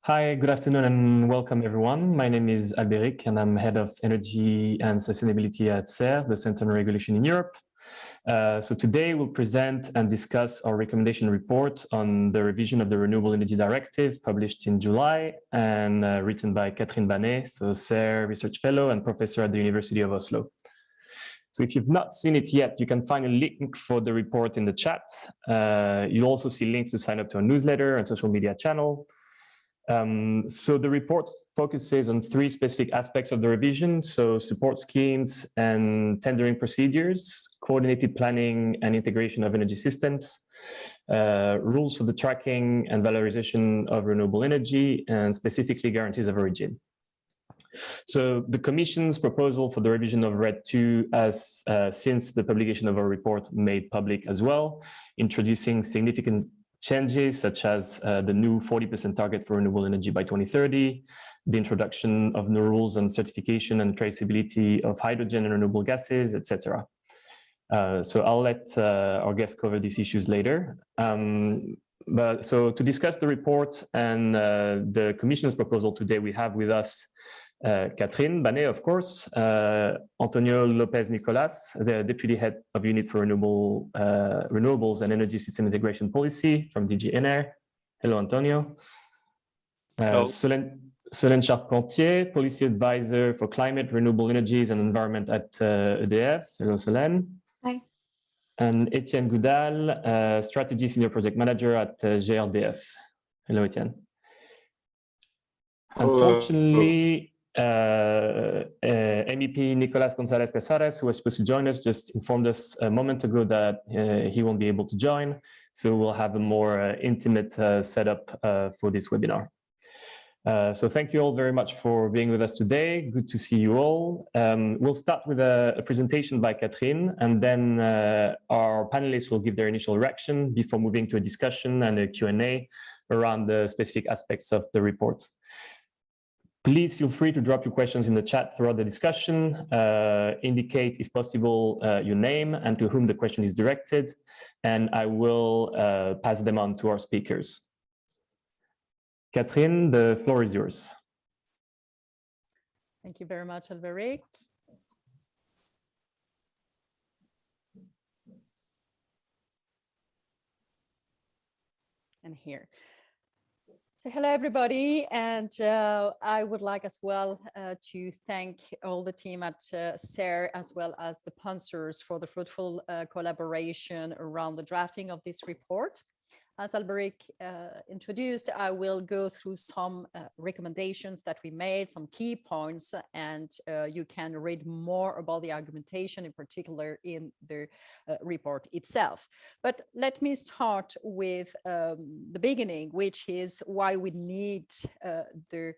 Hi, good afternoon and welcome everyone. My name is Albéric and I'm Head of Energy and Sustainability at CERRE, the Center on Regulation in Europe. So today we'll present and discuss our recommendation report on the revision of the Renewable Energy Directive published in July and written by Catherine Banet, so CERRE Research Fellow and Professor at the University of Oslo. So if you've not seen it yet, you can find a link for the report in the chat. You'll also see links to sign up to our newsletter and social media channel. So the report focuses on three specific aspects of the revision, so support schemes and tendering procedures, coordinated planning and integration of energy systems, rules for the tracking and valorization of renewable energy, and specifically guarantees of origin. So the Commission's proposal for the revision of RED II has, since the publication of our report, made public as well, introducing significant changes such as the new 40% target for renewable energy by 2030, the introduction of new rules on certification and traceability of hydrogen and renewable gases, etc. So I'll let our guests cover these issues later. So to discuss the report and the Commission's proposal today, we have with us Catherine Banet, of course, Antonio Lopez Nicolas, the Deputy Head of Unit for Renewables and Energy System Integration Policy from DG ENER. Hello, Antonio. Hello. Solène Charpentier, Policy Advisor for Climate, Renewable Energies and Environment at EDF. Hello, Solène. Hi. And Etienne Goudal, Strategy Senior Project Manager at GRDF. Hello, Etienne. Unfortunately, MEP Nicolas González Casares, who was supposed to join us, just informed us a moment ago that he won't be able to join. So we'll have a more intimate setup for this webinar. So thank you all very much for being with us today. Good to see you all. We'll start with a presentation by Catherine, and then our panelists will give their initial reaction before moving to a discussion and a Q&A around the specific aspects of the report. Please feel free to drop your questions in the chat throughout the discussion. Indicate, if possible, your name and to whom the question is directed, and I will pass them on to our speakers. Catherine, the floor is yours. Thank you very much, Albéric. And here. So hello, everybody, and I would like as well to thank all the team at CERRE as well as the sponsors for the fruitful collaboration around the drafting of this report. As Albéric introduced, I will go through some recommendations that we made, some key points, and you can read more about the argumentation, in particular in the report itself. But let me start with the beginning, which is why we need the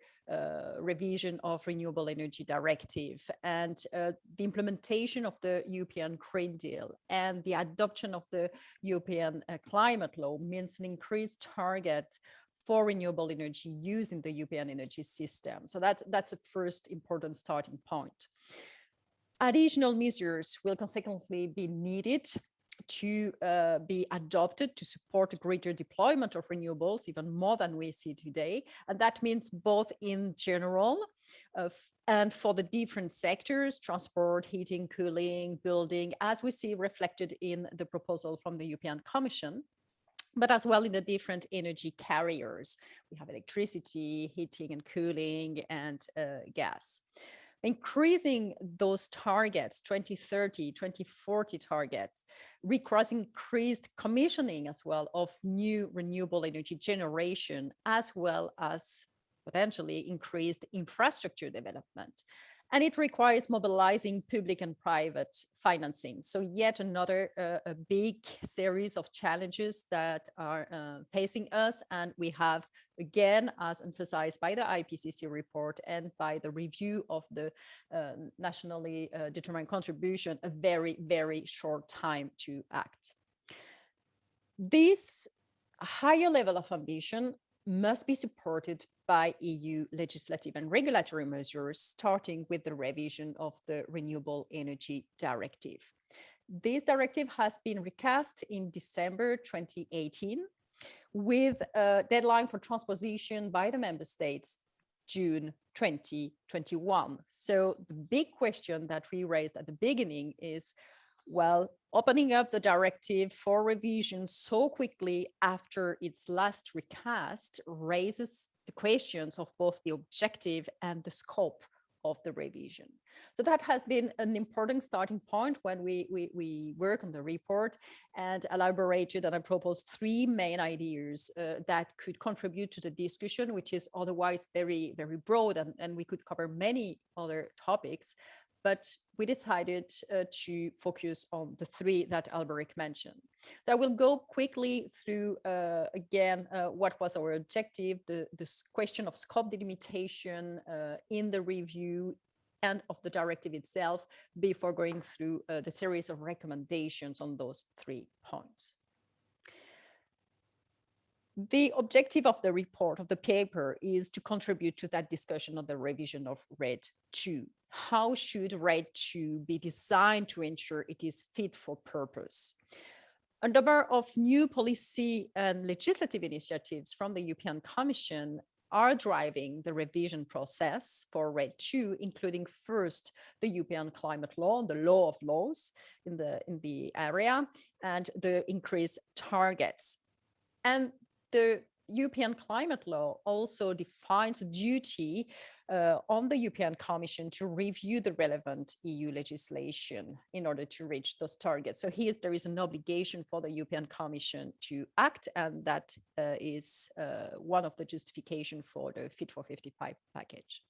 revision of Renewable Energy Directive and the implementation of the European Green Deal and the adoption of the European climate law means an increased target for renewable energy use in the European energy system. So that's a first important starting point. Additional measures will consequently be needed to be adopted to support greater deployment of renewables, even more than we see today. And that means both in general and for the different sectors, transport, heating, cooling, building, as we see reflected in the proposal from the European Commission, but as well in the different energy carriers. We have electricity, heating and cooling, and gas. Increasing those targets, 2030, 2040 targets, requires increased commissioning as well of new renewable energy generation, as well as potentially increased infrastructure development. And it requires mobilizing public and private financing. So yet another a big series of challenges that are facing us. And we have, again, as emphasized by the IPCC report and by the review of the nationally determined contribution, a very, very short time to act. This higher level of ambition must be supported by EU legislative and regulatory measures, starting with the revision of the Renewable Energy Directive. This directive has been recast in December 2018 with a deadline for transposition by the member states, June 2021. So the big question that we raised at the beginning is, well, opening up the directive for revision so quickly after its last recast raises the questions of both the objective and the scope of the revision. So that has been an important starting point when we work on the report, and I elaborated and I proposed three main ideas that could contribute to the discussion, which is otherwise very, very broad, and we could cover many other topics. But we decided to focus on the three that Albéric mentioned. So I will go quickly through, again, what was our objective, the question of scope delimitation in the review and of the directive itself, before going through the series of recommendations on those 3 points. The objective of the report, of the paper, is to contribute to that discussion on the revision of RED II. How should RED II be designed to ensure it is fit for purpose? A number of new policy and legislative initiatives from the European Commission are driving the revision process for RED II, including first the European climate law, the law of laws in the area, and the increased targets. And the European climate law also defines a duty on the European Commission to review the relevant EU legislation in order to reach those targets. So here there is an obligation for the European Commission to act, and that is one of the justification for the Fit for 55 package.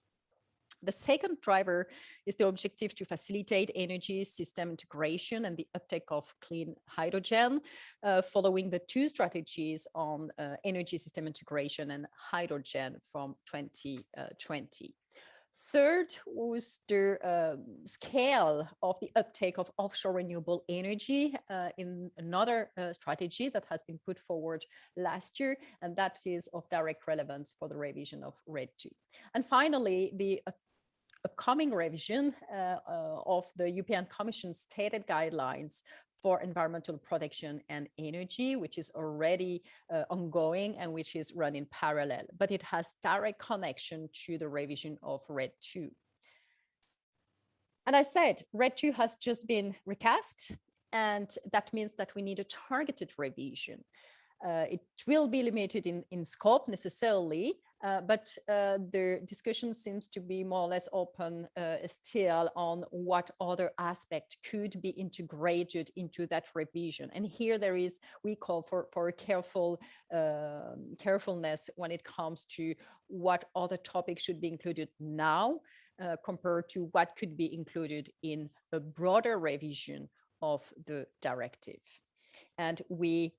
The second driver is the objective to facilitate energy system integration and the uptake of clean hydrogen, following the 2 strategies on energy system integration and hydrogen from 2020. Third was the scale of the uptake of offshore renewable energy in another strategy that has been put forward last year, and that is of direct relevance for the revision of RED II. And finally, the upcoming revision of the European Commission stated guidelines for environmental protection and energy, which is already ongoing and which is run in parallel, but it has direct connection to the revision of RED II. And I said, RED II has just been recast, and that means that we need a targeted revision. It will be limited in scope necessarily, but the discussion seems to be more or less open still on what other aspect could be integrated into that revision. And here we call for a carefulness when it comes to what other topics should be included now compared to what could be included in a broader revision of the directive. And we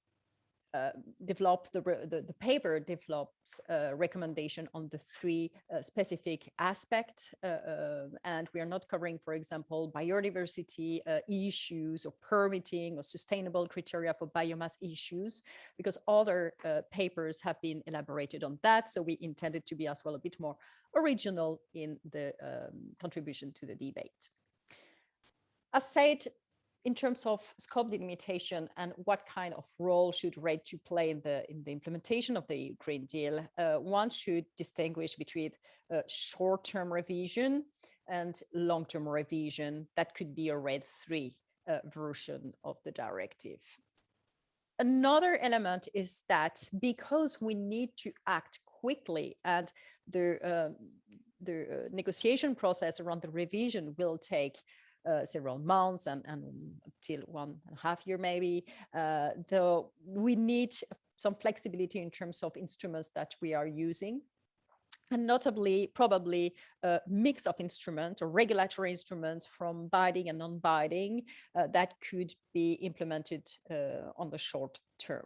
the paper develops a recommendation on the 3 specific aspects, and we are not covering, for example, biodiversity issues or permitting or sustainable criteria for biomass issues, because other papers have been elaborated on that. So we intended to be as well a bit more original in the contribution to the debate. As said, in terms of scope delimitation and what kind of role should RED II play in the implementation of the Green Deal, one should distinguish between short-term revision and long-term revision. That could be a RED III version of the directive. Another element is that because we need to act quickly, and the negotiation process around the revision will take several months and until 1.5 years maybe, though we need some flexibility in terms of instruments that we are using, and notably probably a mix of instruments or regulatory instruments from binding and non-binding that could be implemented on the short term.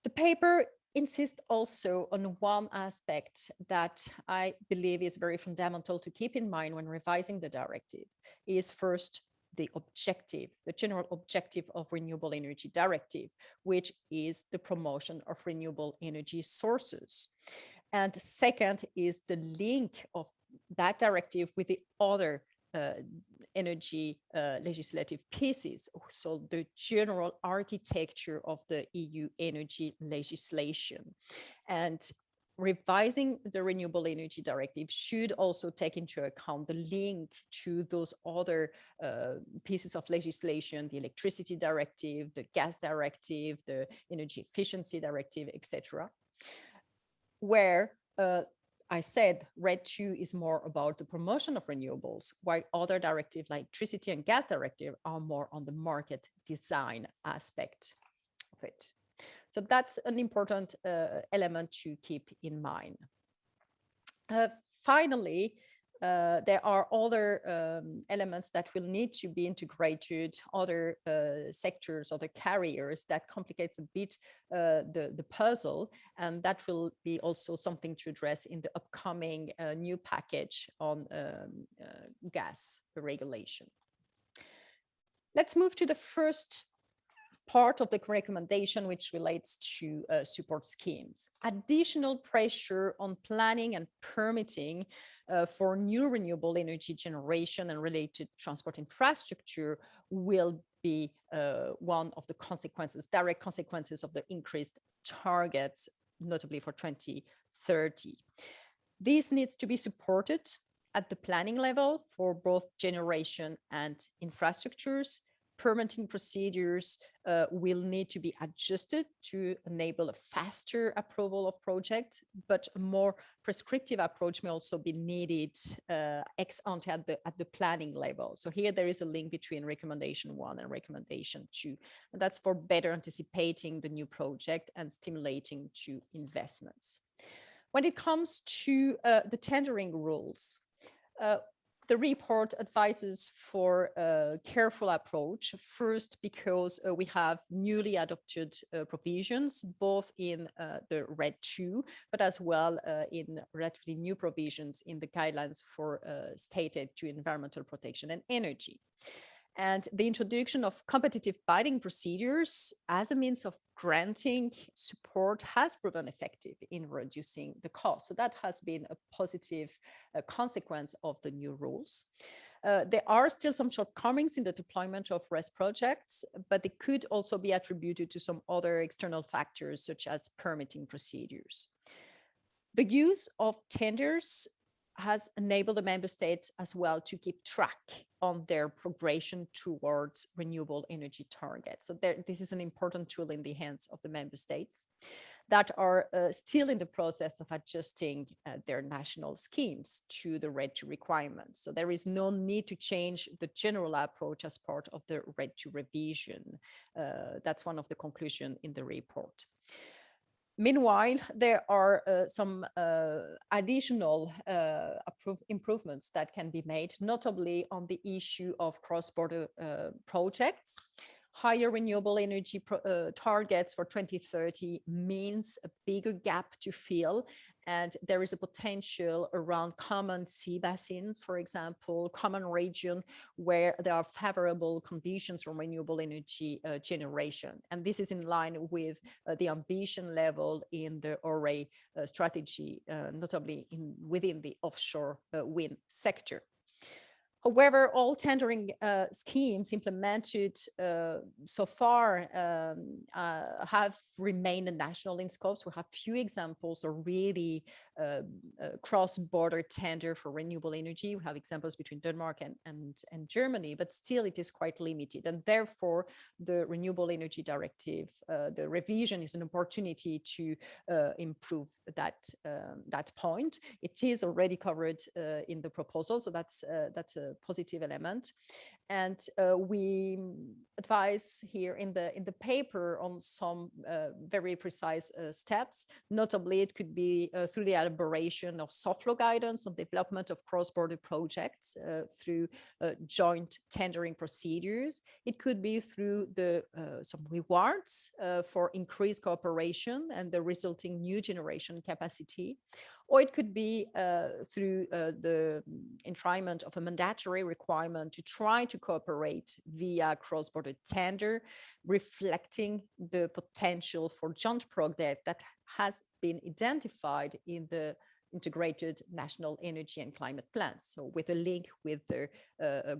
The paper insists also on one aspect that I believe is very fundamental to keep in mind when revising the directive, is first the objective, the general objective of Renewable Energy Directive, which is the promotion of renewable energy sources. And second is the link of that directive with the other energy legislative pieces, so the general architecture of the EU energy legislation. And revising the Renewable Energy Directive should also take into account the link to those other pieces of legislation, the Electricity Directive, the Gas Directive, the Energy Efficiency Directive, etc., where I said RED II is more about the promotion of renewables, while other directives like Electricity and Gas Directive are more on the market design aspect of it. So that's an important element to keep in mind. Finally, there are other elements that will need to be integrated, other sectors, other carriers that complicates a bit the puzzle, and that will be also something to address in the upcoming new package on gas regulation. Let's move to the first part of the recommendation, which relates to support schemes. Additional pressure on planning and permitting for new renewable energy generation and related transport infrastructure will be one of the consequences, direct consequences of the increased targets, notably for 2030. This needs to be supported at the planning level for both generation and infrastructures. Permitting procedures will need to be adjusted to enable a faster approval of projects, but a more prescriptive approach may also be needed ex ante at the planning level. So here there is a link between recommendation 1 and recommendation 2, and that's for better anticipating the new project and stimulating to investments. When it comes to the tendering rules, the report advises for a careful approach, first because we have newly adopted provisions, both in the RED II, but as well in relatively new provisions in the guidelines for state aid to environmental protection and energy. And the introduction of competitive bidding procedures as a means of granting support has proven effective in reducing the cost. So that has been a positive consequence of the new rules. There are still some shortcomings in the deployment of RES projects, but they could also be attributed to some other external factors, such as permitting procedures. The use of tenders has enabled the member states as well to keep track on their progression towards renewable energy targets. So this is an important tool in the hands of the member states that are still in the process of adjusting their national schemes to the RED II requirements. So there is no need to change the general approach as part of the RED II revision. That's one of the conclusions in the report. Meanwhile, there are some additional improvements that can be made, notably on the issue of cross-border projects. Higher renewable energy targets for 2030 means a bigger gap to fill, and there is a potential around common sea basins, for example, common region where there are favorable conditions for renewable energy generation. And this is in line with the ambition level in the RE strategy, notably within the offshore wind sector. However, all tendering schemes implemented so far have remained national in scope. So we have few examples of really cross-border tender for renewable energy. We have examples between Denmark and Germany, but still it is quite limited. And therefore, the Renewable Energy Directive, the revision is an opportunity to improve that point. It is already covered in the proposal, so that's a positive element. And we advise here in the paper on some very precise steps. Notably, it could be through the elaboration of soft law guidance on development of cross-border projects through joint tendering procedures. It could be through some rewards for increased cooperation and the resulting new generation capacity. Or it could be through the enshrinement of a mandatory requirement to try to cooperate via cross-border tender, reflecting the potential for joint project that has been identified in the integrated national energy and climate plans. So with a link with the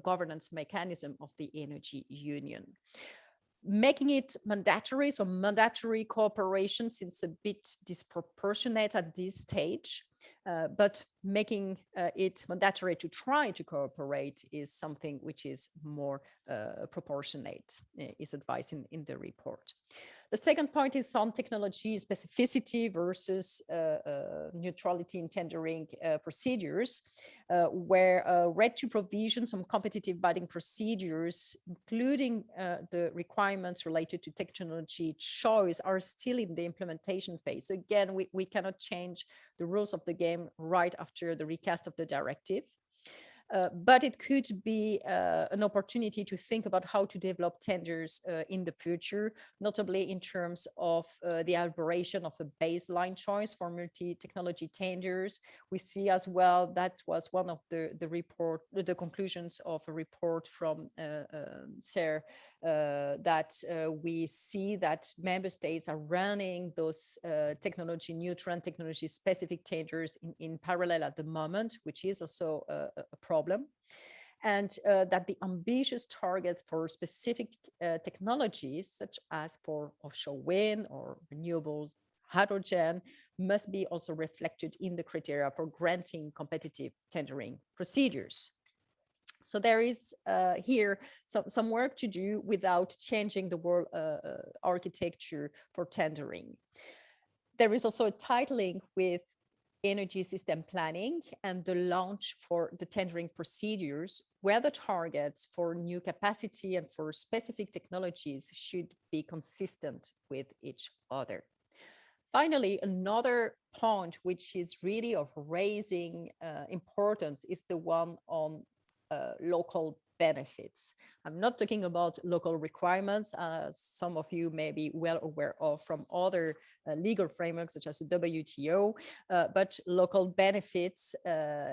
governance mechanism of the Energy Union. Making it mandatory, so mandatory cooperation seems a bit disproportionate at this stage, but making it mandatory to try to cooperate is something which is more proportionate, is advised in the report. The second point is on technology specificity versus neutrality in tendering procedures, where REDII provisions on competitive bidding procedures, including the requirements related to technology choice, are still in the implementation phase. So again, we cannot change the rules of the game right after the recast of the directive. But it could be an opportunity to think about how to develop tenders in the future, notably in terms of the elaboration of a baseline choice for multi-technology tenders. We see as well that was one of the conclusions of a report from CERRE, that we see that member states are running those technology neutral and technology specific tenders in parallel at the moment, which is also a problem. And that the ambitious targets for specific technologies, such as for offshore wind or renewable hydrogen, must be also reflected in the criteria for granting competitive tendering procedures. So there is here some work to do without changing the world architecture for tendering. There is also a tight link with energy system planning and the launch for the tendering procedures, where the targets for new capacity and for specific technologies should be consistent with each other. Finally, another point which is really of raising importance is the one on local benefits. I'm not talking about local requirements, as some of you may be well aware of from other legal frameworks such as the WTO, but local benefits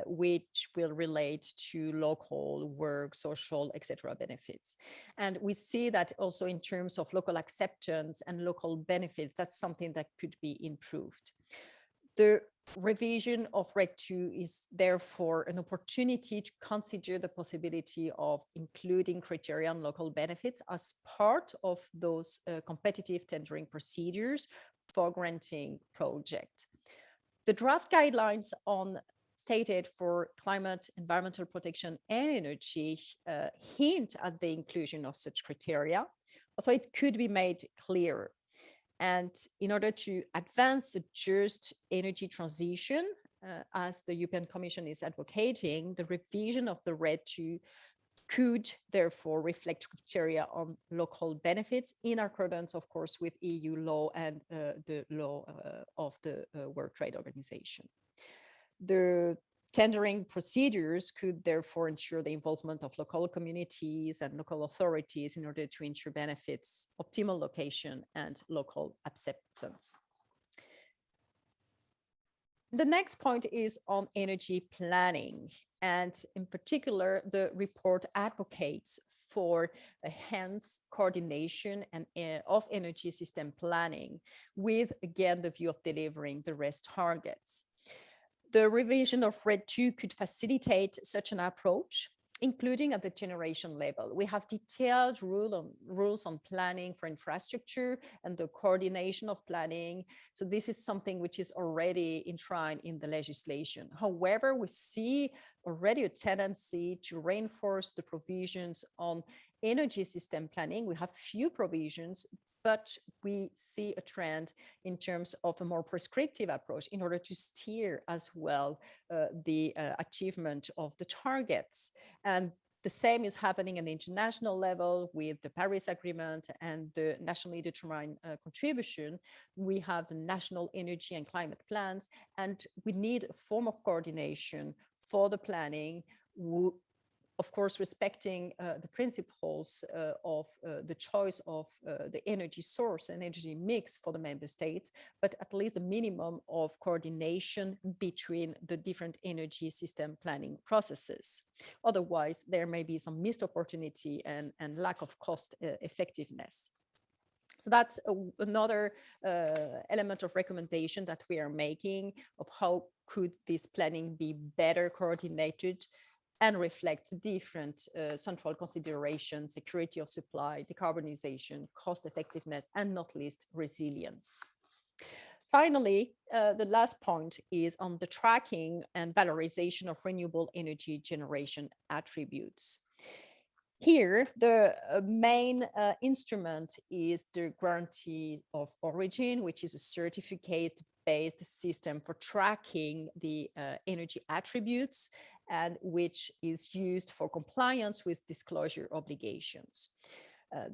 which will relate to local work, social, etc. benefits. And we see that also in terms of local acceptance and local benefits, that's something that could be improved. The revision of REDII is therefore an opportunity to consider the possibility of including criteria on local benefits as part of those competitive tendering procedures for granting projects. The draft guidelines on stated for climate, environmental protection and energy hint at the inclusion of such criteria, although it could be made clearer. And in order to advance a just energy transition, as the European Commission is advocating, the revision of the REDII could therefore reflect criteria on local benefits in accordance, of course, with EU law and the law of the World Trade Organization. The tendering procedures could therefore ensure the involvement of local communities and local authorities in order to ensure benefits, optimal location, and local acceptance. The next point is on energy planning. And in particular, the report advocates for enhanced coordination and of energy system planning with, again, the view of delivering the RES targets. The revision of REDII could facilitate such an approach, including at the generation level. We have detailed rules on planning for infrastructure and the coordination of planning. So this is something which is already enshrined in the legislation. However, we see already a tendency to reinforce the provisions on energy system planning. We have few provisions, but we see a trend in terms of a more prescriptive approach in order to steer as well the achievement of the targets. And the same is happening at the international level with the Paris Agreement and the nationally determined contribution. We have the national energy and climate plans, and we need a form of coordination for the planning, of course, respecting the principles of the choice of the energy source and energy mix for the member states, but at least a minimum of coordination between the different energy system planning processes. Otherwise, there may be some missed opportunity and lack of cost effectiveness. So that's another element of recommendation that we are making of how could this planning be better coordinated and reflect different central considerations: security of supply, decarbonization, cost effectiveness, and not least resilience. Finally, the last point is on the tracking and valorization of renewable energy generation attributes. Here, the main instrument is the guarantee of origin, which is a certificate-based system for tracking the energy attributes and which is used for compliance with disclosure obligations.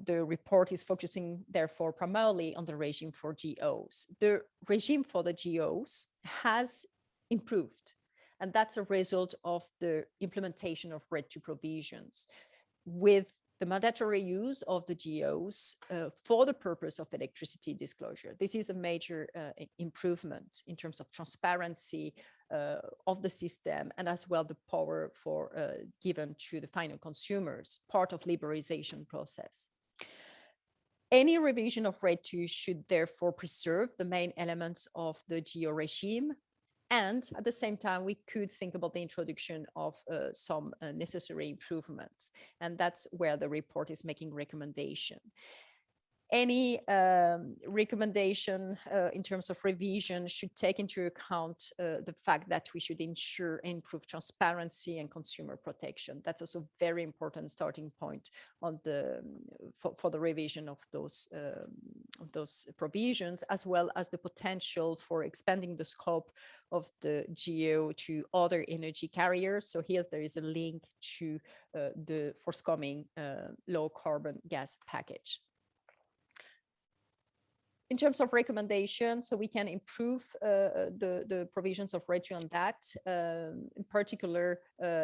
The report is focusing, therefore, primarily on the regime for Geos. The regime for the Geos has improved, and that's a result of the implementation of REDII provisions, with the mandatory use of the Geos for the purpose of electricity disclosure. This is a major improvement in terms of transparency of the system, and as well the power for given to the final consumers, part of liberalization process. Any revision of REDII should therefore preserve the main elements of the Geo regime, and at the same time, we could think about the introduction of some necessary improvements. And that's where the report is making recommendation. Any recommendation in terms of revision should take into account the fact that we should ensure and improve transparency and consumer protection. That's also a very important starting point on the for the revision of those provisions, as well as the potential for expanding the scope of the Geo to other energy carriers. So here there is a link to the forthcoming low carbon gas package. In terms of recommendations, so we can improve the provisions of REDII on that, in particular,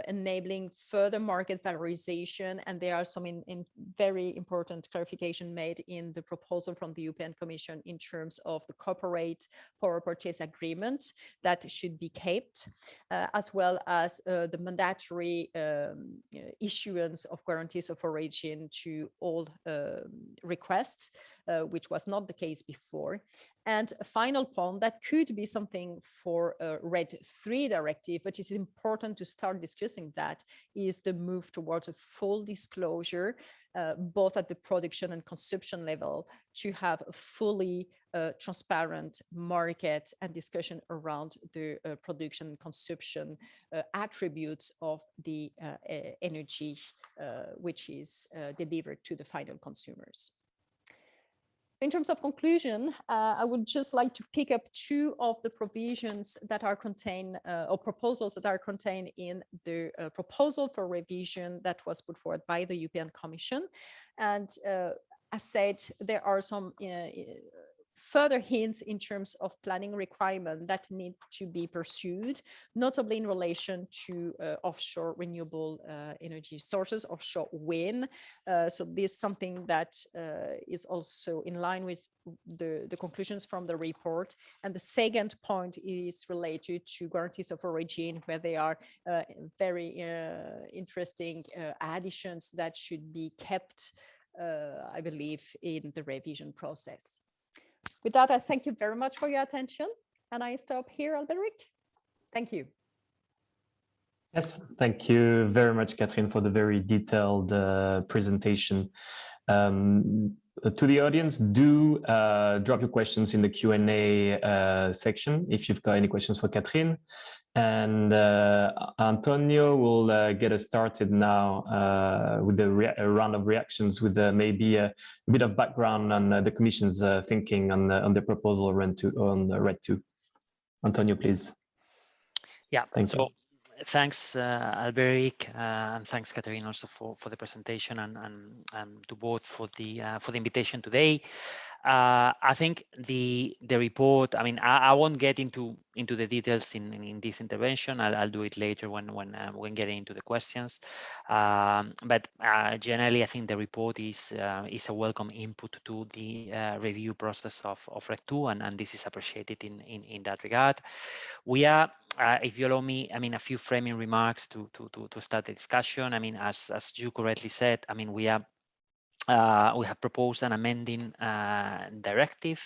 enabling further market valorization. And there are some very important clarification made in the proposal from the European Commission in terms of the corporate power purchase agreement that should be kept, as well as the mandatory issuance of guarantees of origin to all requests, which was not the case before. And a final point that could be something for REDII Directive, but it's important to start discussing that, is the move towards a full disclosure, both at the production and consumption level, to have a fully transparent market and discussion around the production and consumption attributes of the energy which is delivered to the final consumers. In terms of conclusion, I would just like to pick up two of the provisions that are contained or proposals that are contained in the proposal for revision that was put forward by the European Commission. And as said, there are some further hints in terms of planning requirement that need to be pursued, notably in relation to offshore renewable energy sources, offshore wind. So this is something that is also in line with the conclusions from the report. And the second point is related to guarantees of origin, where they are very interesting additions that should be kept, I believe, in the revision process. With that, I thank you very much for your attention. And I stop here, Albéric. Thank you. Yes, thank you very much, Catherine, for the very detailed presentation. To the audience, do drop your questions in the Q&A section if you've got any questions for Catherine. And Antonio will get us started now with the round of reactions, with maybe a bit of background on the Commission's thinking on the proposal on REDII. Antonio, please. Yeah, thank you. Thanks, Albéric, and thanks, Catherine, also for the presentation, and to both for the invitation today. I think the report, I mean, I won't get into the details in this intervention. I'll do it later when getting into the questions. But generally, I think the report is a welcome input to the review process of REDII, and this is appreciated in that regard. We are, if you allow me, I mean, a few framing remarks to start the discussion. I mean, as you correctly said, I mean, we are we have proposed an amending directive.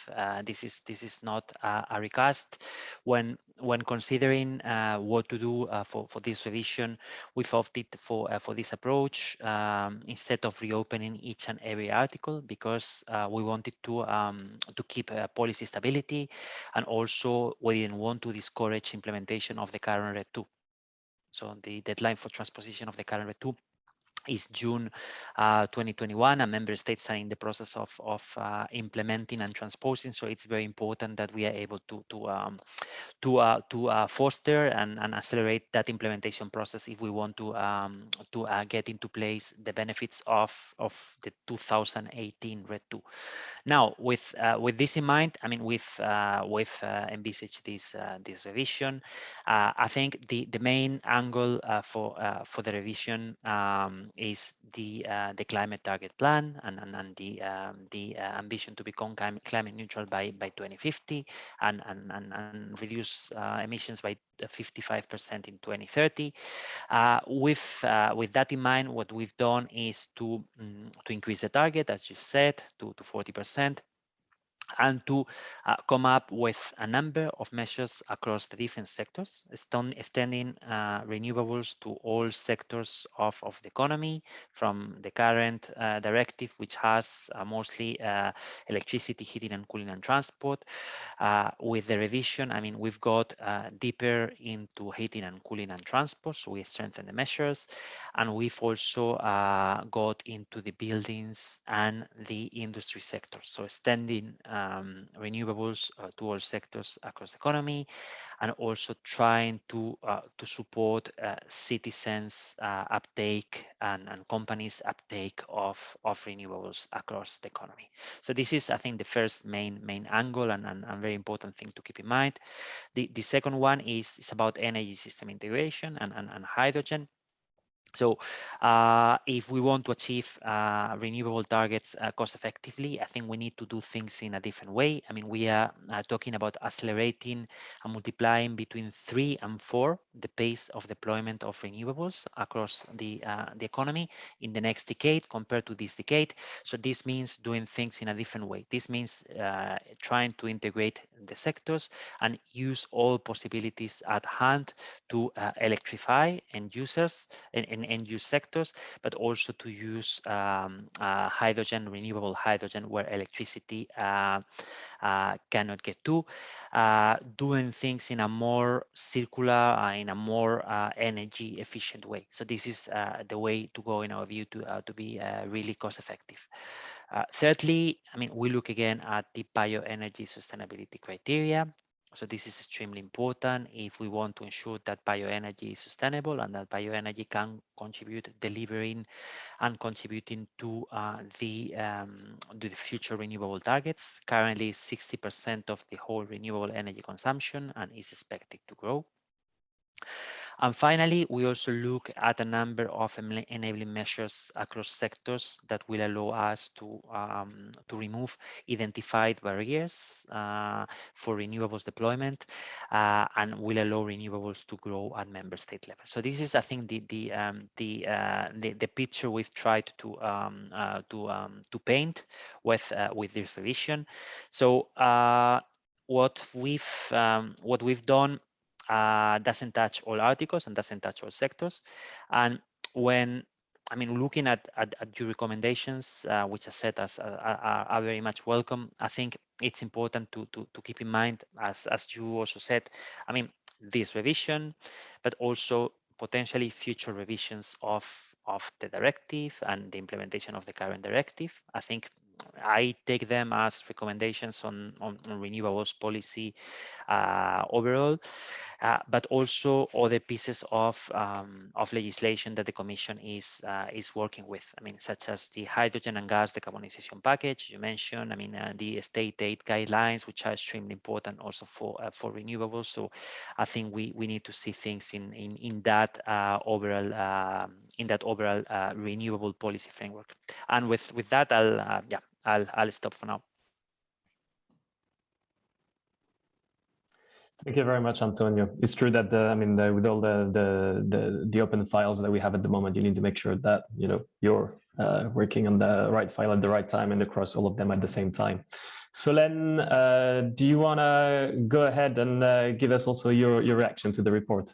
This is not a recast. When considering what to do for this revision, we've opted for this approach instead of reopening each and every article, because we wanted to keep policy stability, and also we didn't want to discourage implementation of the current RED II. So the deadline for transposition of the current RED II is June 2021, and member states are in the process of implementing and transposing. So it's very important that we are able to foster and accelerate that implementation process if we want to get into place the benefits of the 2018 RED II. Now, with this in mind, I mean, we've envisaged this revision. I think the main angle for the revision is the climate target plan and the ambition to become climate neutral by 2050 and reduce emissions by 55% in 2030. With that in mind, what we've done is to increase the target, as you've said, to 40%, and to come up with a number of measures across the different sectors, extending renewables to all sectors of the economy, from the current directive, which has mostly electricity, heating and cooling and transport. With the revision, I mean, we've got deeper into heating and cooling and transport, so we strengthen the measures, and we've also got into the buildings and the industry sector, so extending renewables to all sectors across the economy, and also trying to support citizens' uptake and companies' uptake of renewables across the economy. So this is, I think, the first main angle and very important thing to keep in mind. The second one is about energy system integration and hydrogen. So if we want to achieve renewable targets cost effectively, I think we need to do things in a different way. I mean, we are talking about accelerating and multiplying between 3 and 4 the pace of deployment of renewables across the economy in the next decade compared to this decade. So this means doing things in a different way. This means trying to integrate the sectors and use all possibilities at hand to electrify end users and end-use sectors, but also to use hydrogen, renewable hydrogen, where electricity cannot get to, doing things in a more circular, in a more energy efficient way. So this is the way to go in our view to be really cost effective. Thirdly, I mean, we look again at the bioenergy sustainability criteria. So this is extremely important if we want to ensure that bioenergy is sustainable and that bioenergy can contribute delivering and contributing to the future renewable targets. Currently, 60% of the whole renewable energy consumption and is expected to grow. And finally, we also look at a number of enabling measures across sectors that will allow us to remove identified barriers for renewables deployment and will allow renewables to grow at member state level. So this is, I think, the picture we've tried to paint with this revision. So what we've done doesn't touch all articles and doesn't touch all sectors. And when looking at your recommendations, which I said are very much welcome, I think it's important to keep in mind, as you also said, I mean, this revision, but also potentially future revisions of the directive and the implementation of the current directive. I think I take them as recommendations on renewables policy overall, but also other pieces of legislation that the Commission is working with. I mean, such as the hydrogen and gas decarbonization package you mentioned. I mean, the state aid guidelines, which are extremely important also for renewables. So I think we need to see things in that overall renewable policy framework. And with that, I'll stop for now. Thank you very much, Antonio. It's true that with all the open files that we have at the moment, you need to make sure that you're working on the right file at the right time and across all of them at the same time. Solène, do you want to go ahead and give us also your reaction to the report?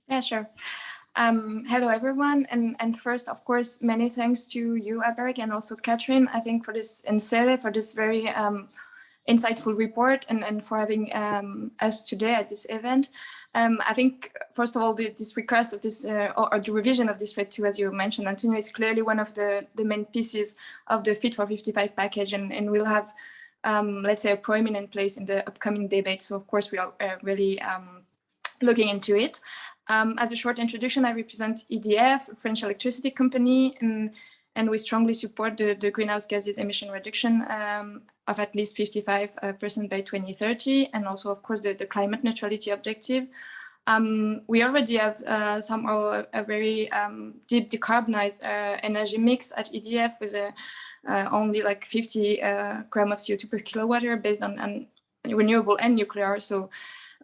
Yeah, sure. Hello, everyone. And first, of course, many thanks to you, Albéric, and also Catherine, I think, for this, and CERRE, for this very insightful report and for having us today at this event. I think, first of all, this recast of this, or the revision of this RED II, as you mentioned, Antonio, is clearly one of the main pieces of the Fit for 55 package, and will have, let's say, a prominent place in the upcoming debate. So, of course, we are really looking into it. As a short introduction, I represent EDF, a French electricity company, and we strongly support the greenhouse gases emission reduction of at least 55% by 2030, and also, of course, the climate neutrality objective. We already have somehow a very deep decarbonized energy mix at EDF with only like 50 gram of CO2 per kilowatt hour based on renewable and nuclear. So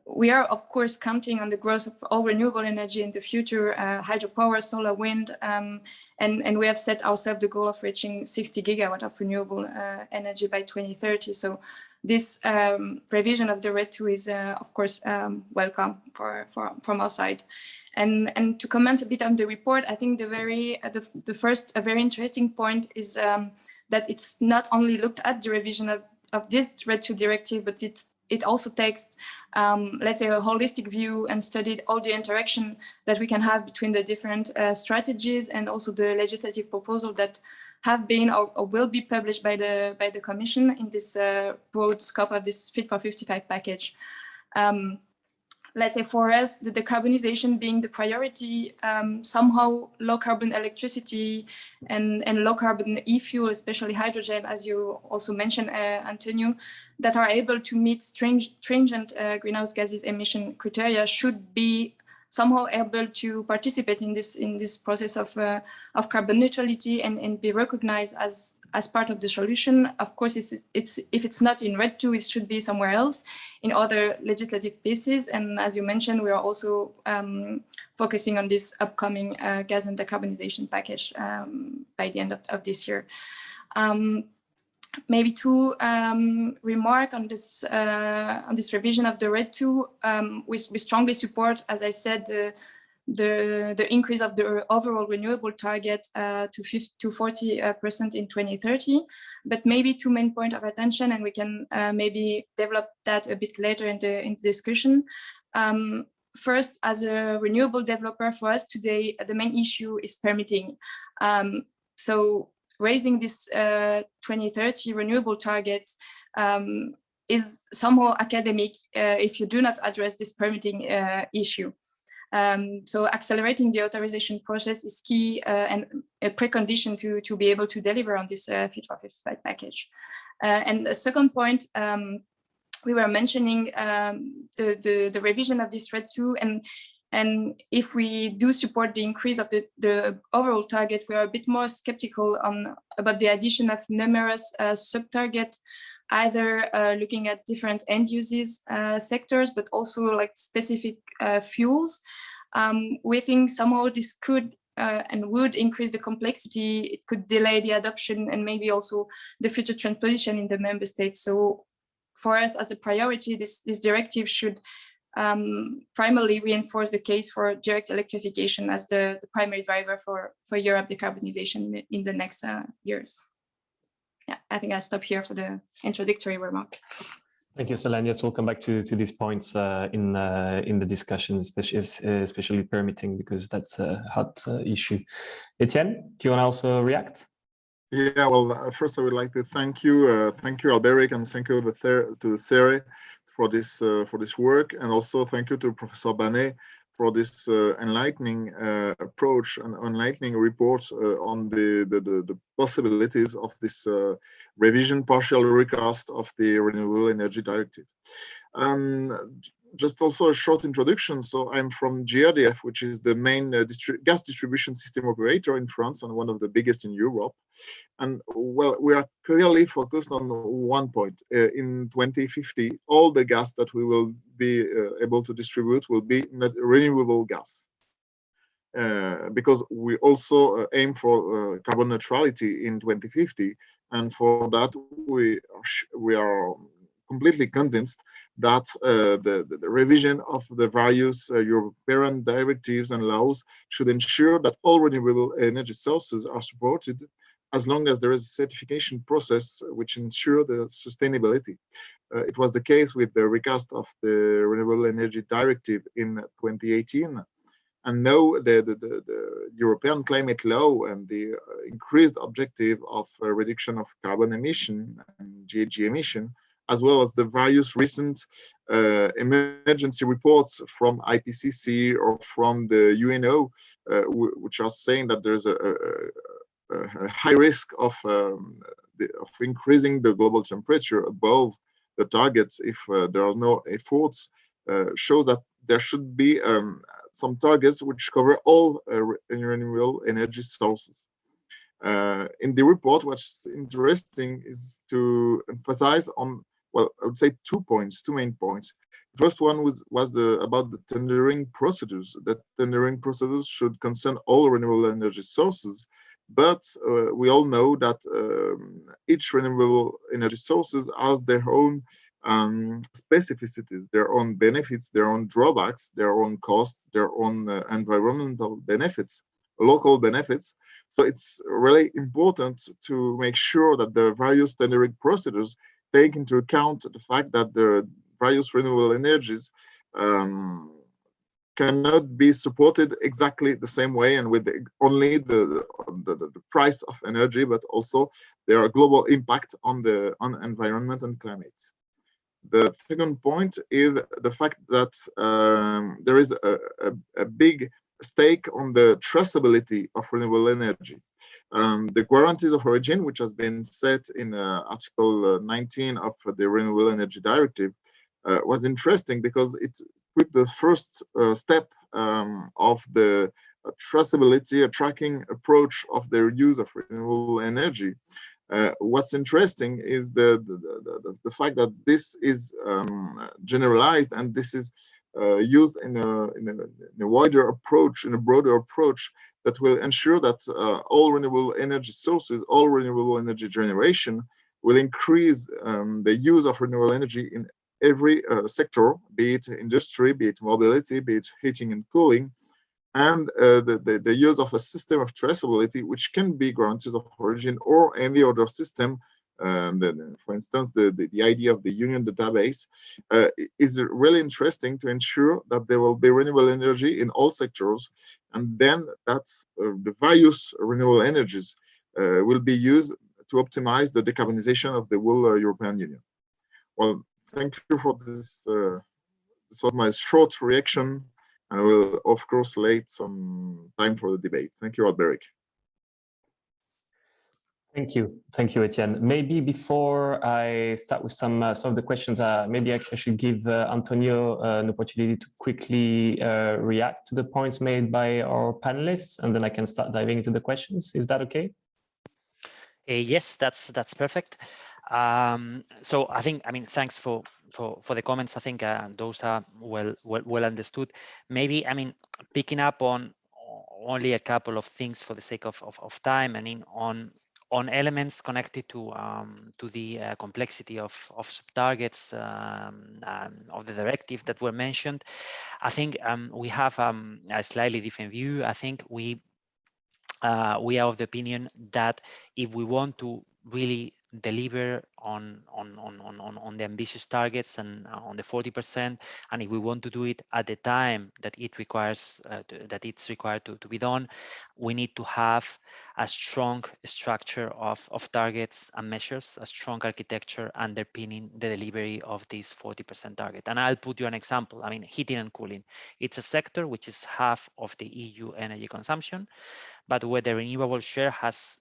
we are, of course, counting on the growth of all renewable energy in the future, hydropower, solar, wind, and we have set ourselves the goal of reaching 60 gigawatt of renewable energy by 2030. So this revision of the RED II is, of course, welcome from our side. And to comment a bit on the report, I think the first very interesting point is that it's not only looked at the revision of this RED II directive, but it also takes, let's say, a holistic view and studied all the interaction that we can have between the different strategies and also the legislative proposal that have been or will be published by the Commission in this broad scope of this Fit for 55 package. Let's say for us, the decarbonization being the priority, somehow low carbon electricity and low carbon e-fuel, especially hydrogen, as you also mentioned, Antonio, that are able to meet stringent greenhouse gases emission criteria should be somehow able to participate in this process of carbon neutrality and be recognized as part of the solution. Of course, if it's not in RED II, it should be somewhere else in other legislative pieces. And as you mentioned, we are also focusing on this upcoming gas and decarbonization package by the end of this year. Maybe to remark on this revision of the RED II, we strongly support, as I said, the increase of the overall renewable target to 40% in 2030, but maybe two main points of attention, and we can maybe develop that a bit later in the discussion. First, as a renewable developer, for us today, the main issue is permitting. So raising this 2030 renewable targets is somehow academic if you do not address this permitting issue. So accelerating the authorization process is key and a precondition to be able to deliver on this Fit for 55 package. And a second point, we were mentioning the revision of this RED II, and if we do support the increase of the overall target, we are a bit more skeptical about the addition of numerous sub-targets, either looking at different end uses sectors, but also like specific fuels. We think somehow this could and would increase the complexity. It could delay the adoption and maybe also the future transposition in the member states. So for us as a priority, this directive should primarily reinforce the case for direct electrification as the primary driver for Europe decarbonization in the next years. Yeah, I think I'll stop here for the introductory remark. Thank you, Solène. Yes, we'll come back to these points in the discussion, especially permitting, because that's a hot issue. Etienne, do you want to also react? Yeah, well, first I would like to thank you, Albéric, and thank you to the CERRE for this work, and also thank you to Professor Banet for this enlightening approach and enlightening report on the possibilities of this revision, partial recast of the Renewable Energy Directive. Just also a short introduction. So I'm from GRDF, which is the main gas distribution system operator in France and one of the biggest in Europe. And well, we are clearly focused on one point. In 2050, all the gas that we will be able to distribute will be renewable gas. Because we also aim for carbon neutrality in 2050, and for that we are completely convinced that the revision of the various European directives and laws should ensure that all renewable energy sources are supported, as long as there is a certification process which ensure the sustainability. It was the case with the recast of the Renewable Energy Directive in 2018. And now the European climate law and the increased objective of reduction of carbon emission and GHG emission, as well as the various recent emergency reports from IPCC or from the UNO, which are saying that there's a high risk of increasing the global temperature above the targets if there are no efforts, shows that there should be some targets which cover all renewable energy sources. In the report, what's interesting is to emphasize on, well, I would say two main points. The first one was about the tendering procedures. That tendering procedures should concern all renewable energy sources, but we all know that each renewable energy sources has their own specificities, their own benefits, their own drawbacks, their own costs, their own environmental benefits, local benefits. So it's really important to make sure that the various tendering procedures take into account the fact that the various renewable energies cannot be supported exactly the same way and with only the price of energy, but also their global impact on environment and climate. The second point is the fact that there is a big stake on the traceability of renewable energy. The guarantees of origin, which has been set in Article 19 of the Renewable Energy Directive, was interesting because it put the first step of the traceability, a tracking approach of the use of renewable energy. What's interesting is the fact that this is generalized and this is used in a wider approach, in a broader approach that will ensure that all renewable energy sources, all renewable energy generation will increase the use of renewable energy in every sector, be it industry, be it mobility, be it heating and cooling, and the use of a system of traceability, which can be guarantees of origin or any other system. For instance, the idea of the union database is really interesting to ensure that there will be renewable energy in all sectors, and then that the various renewable energies will be used to optimize the decarbonization of the whole European Union. Well, thank you for this. This was my short reaction. And I will, of course, lay some time for the debate. Thank you, Albéric. Thank you, Etienne. Maybe before I start with some of the questions, maybe I should give Antonio an opportunity to quickly react to the points made by our panelists, and then I can start diving into the questions. Is that okay? Yes, that's perfect. So I mean, thanks for the comments. I think those are well understood. Maybe, I mean, picking up on only a couple of things for the sake of time. I mean, on elements connected to the complexity of sub-targets of the directive that were mentioned. I think we have a slightly different view. I think we are of the opinion that if we want to really deliver on the ambitious targets and on the 40%, and if we want to do it at the time that it requires that it's required to be done, we need to have a strong structure of targets and measures, a strong architecture underpinning the delivery of this 40% target. And I'll put you an example. I mean, heating and cooling, it's a sector which is half of the EU energy consumption, but where the renewable share has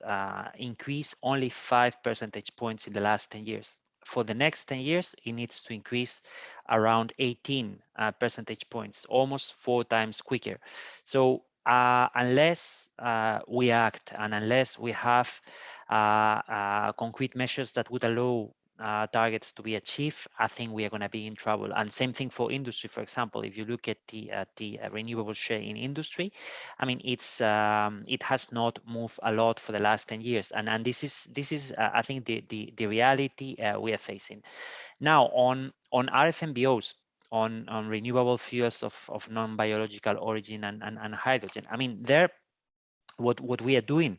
increased only 5 percentage points in the last 10 years. For the next 10 years, it needs to increase around 18 percentage points, almost 4 times quicker. So unless we act and unless we have concrete measures that would allow targets to be achieved, I think we are going to be in trouble. And same thing for industry. For example, if you look at the renewable share in industry, I mean, it has not moved a lot for the last 10 years, and this is I think the reality we are facing now on RFNBOs. On renewable fuels of non-biological origin and hydrogen. I mean, what we are doing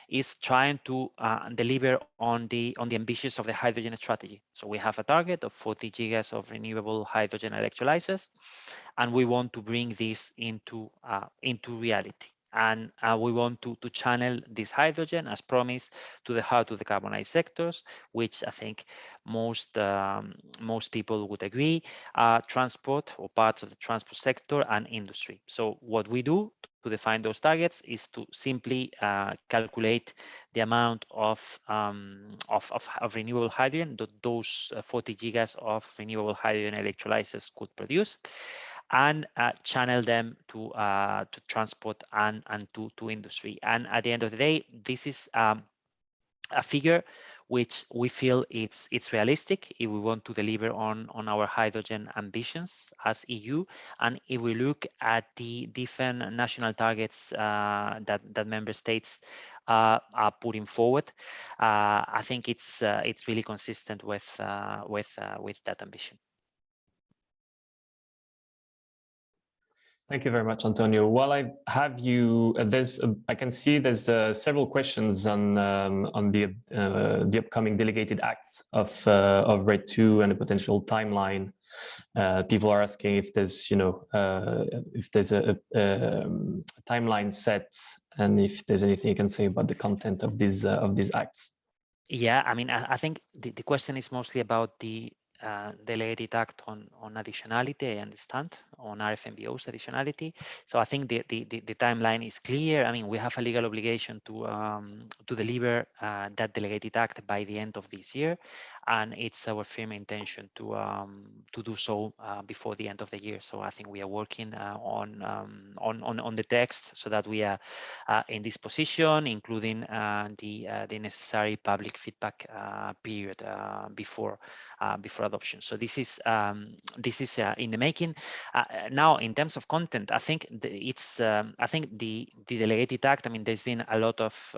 is trying to deliver on the ambitions of the hydrogen strategy. So we have a target of 40 gigas of renewable hydrogen electrolyzers, and we want to bring this into reality. And we want to channel this hydrogen, as promised, to the hard to decarbonize sectors, which I think most people would agree, transport or parts of the transport sector and industry. So what we do to define those targets is to simply calculate the amount of renewable hydrogen that those 40 gigas of renewable hydrogen electrolyzers could produce, and channel them to transport and to industry. And at the end of the day, this is a figure which we feel it's realistic if we want to deliver on our hydrogen ambitions as EU. And if we look at the different national targets that member states are putting forward, I think it's really consistent with that ambition. Thank you very much, Antonio. While I have you, I can see there's several questions on the upcoming delegated acts of RED II and a potential timeline. People are asking if there's if there's a timeline set, and if there's anything you can say about the content of these acts. Yeah, I mean, I think the question is mostly about the delegated act on additionality, I understand, on RFNBO's additionality. So I think the timeline is clear. I mean, we have a legal obligation to deliver that delegated act by the end of this year, and it's our firm intention to do so before the end of the year. So I think we are working on the text so that we are in this position, including the necessary public feedback period before adoption. So this is in the making. Now, in terms of content, I think I think the delegated act. I mean, there's been a lot of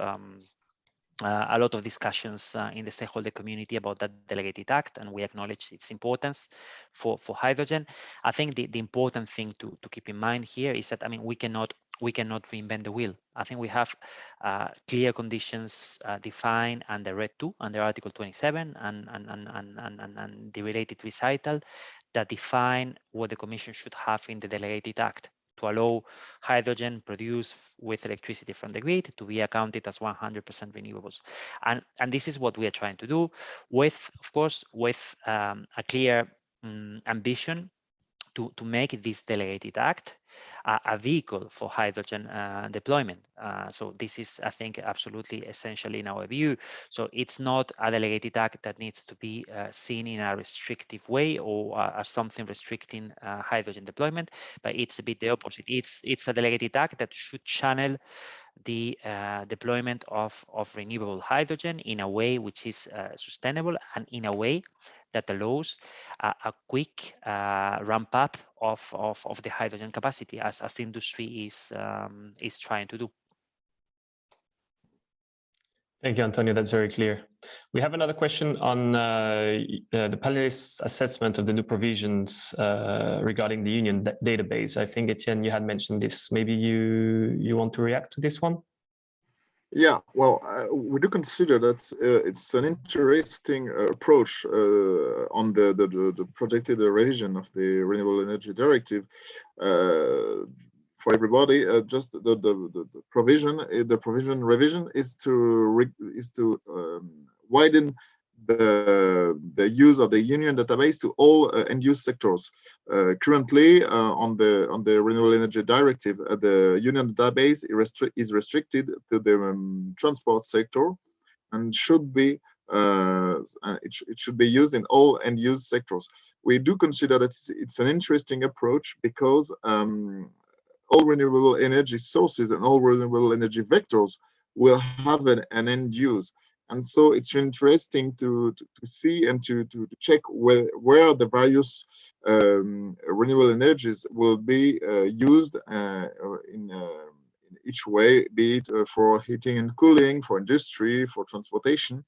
discussions in the stakeholder community about that delegated act, and we acknowledge its importance for hydrogen. I think the important thing to keep in mind here is that, I mean, we cannot reinvent the wheel. I think we have clear conditions defined under RED II, under Article 27, and the related recital that define what the Commission should have in the delegated act to allow hydrogen produced with electricity from the grid to be accounted as 100% renewables. And this is what we are trying to do with, of course, with a clear ambition to make this delegated act a vehicle for hydrogen deployment. So this is, I think, absolutely essential in our view. So it's not a delegated act that needs to be seen in a restrictive way or as something restricting hydrogen deployment, but it's a bit the opposite. It's a delegated act that should channel the deployment of renewable hydrogen in a way which is sustainable and in a way that allows a quick ramp up of the hydrogen capacity as the industry is trying to do. Thank you, Antonio. That's very clear. We have another question on the panelists' assessment of the new provisions regarding the union database. I think, Etienne, you had mentioned this. Maybe you want to react to this one? Yeah, well, we do consider that it's an interesting approach on the projected revision of the Renewable Energy Directive. For everybody, just the provision revision is to widen the use of the union database to all end-use sectors. Currently, on the Renewable Energy Directive, the union database is restricted to the transport sector, and should be it should be used in all end-use sectors. We do consider that it's an interesting approach because all renewable energy sources and all renewable energy vectors will have an end use. And so it's interesting to see and to check where the various renewable energies will be used in each way, be it for heating and cooling, for industry, for transportation.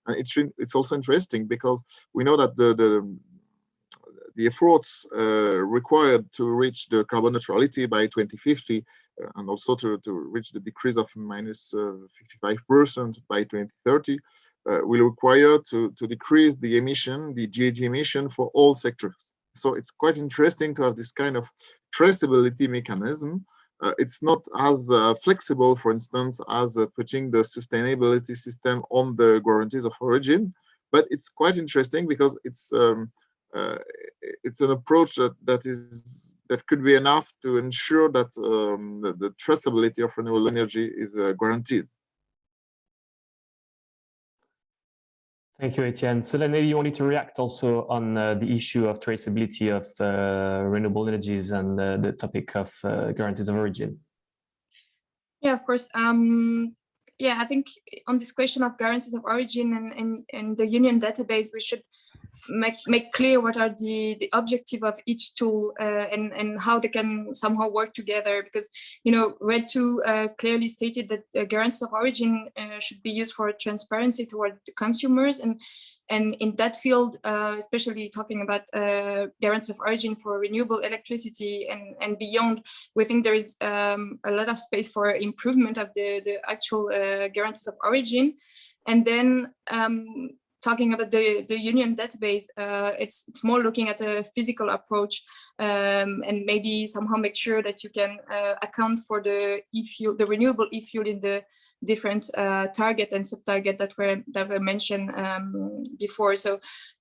And it's also interesting because we know that the efforts required to reach the carbon neutrality by 2050 and also to reach the decrease of minus 55% by 2030 will require to decrease the emission, the GHG emission for all sectors. So it's quite interesting to have this kind of traceability mechanism. It's not as flexible, for instance, as putting the sustainability system on the guarantees of origin, but it's quite interesting because it's an approach that could be enough to ensure that the traceability of renewable energy is guaranteed. Thank you, Etienne. So then maybe you wanted to react also on the issue of traceability of renewable energies and the topic of guarantees of origin. Yeah, of course. Yeah, I think on this question of guarantees of origin and the union database, we should make clear what are the objective of each tool and how they can somehow work together, because REDII clearly stated that guarantees of origin should be used for transparency toward the consumers, and in that field, especially talking about guarantees of origin for renewable electricity and beyond, we think there is a lot of space for improvement of the actual guarantees of origin. And then talking about the union database, it's more looking at a physical approach and maybe somehow make sure that you can account for the e-fuel, the renewable e-fuel in the different target and sub-target that were mentioned before. So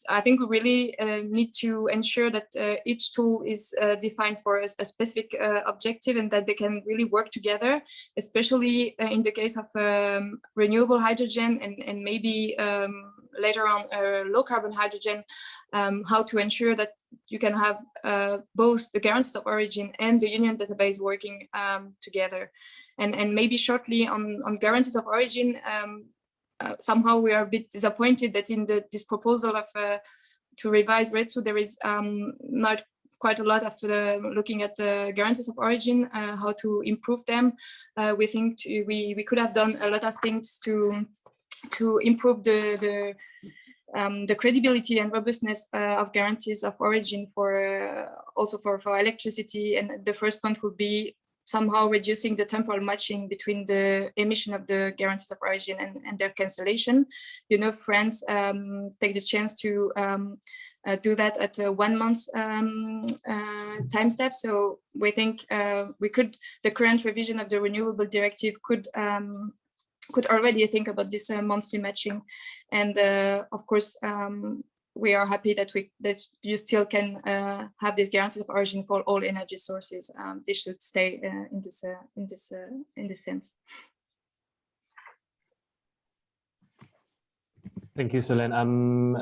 I think we really need to ensure that each tool is defined for a specific objective and that they can really work together, especially in the case of renewable hydrogen and maybe later on low carbon hydrogen, how to ensure that you can have both the guarantees of origin and the union database working together. And maybe shortly on guarantees of origin, somehow we are a bit disappointed that in this proposal of to revise REDII, there is not quite a lot of looking at the guarantees of origin, how to improve them. We think we could have done a lot of things to improve the credibility and robustness of guarantees of origin for also for electricity. And the first point would be somehow reducing the temporal matching between the emission of the guarantees of origin and their cancellation. France take the chance to do that at a 1 month time step. So we think the current revision of the Renewable Directive could already think about this monthly matching. And of course, we are happy that you still can have this guarantees of origin for all energy sources. This should stay in this sense. Thank you, Solène. I'm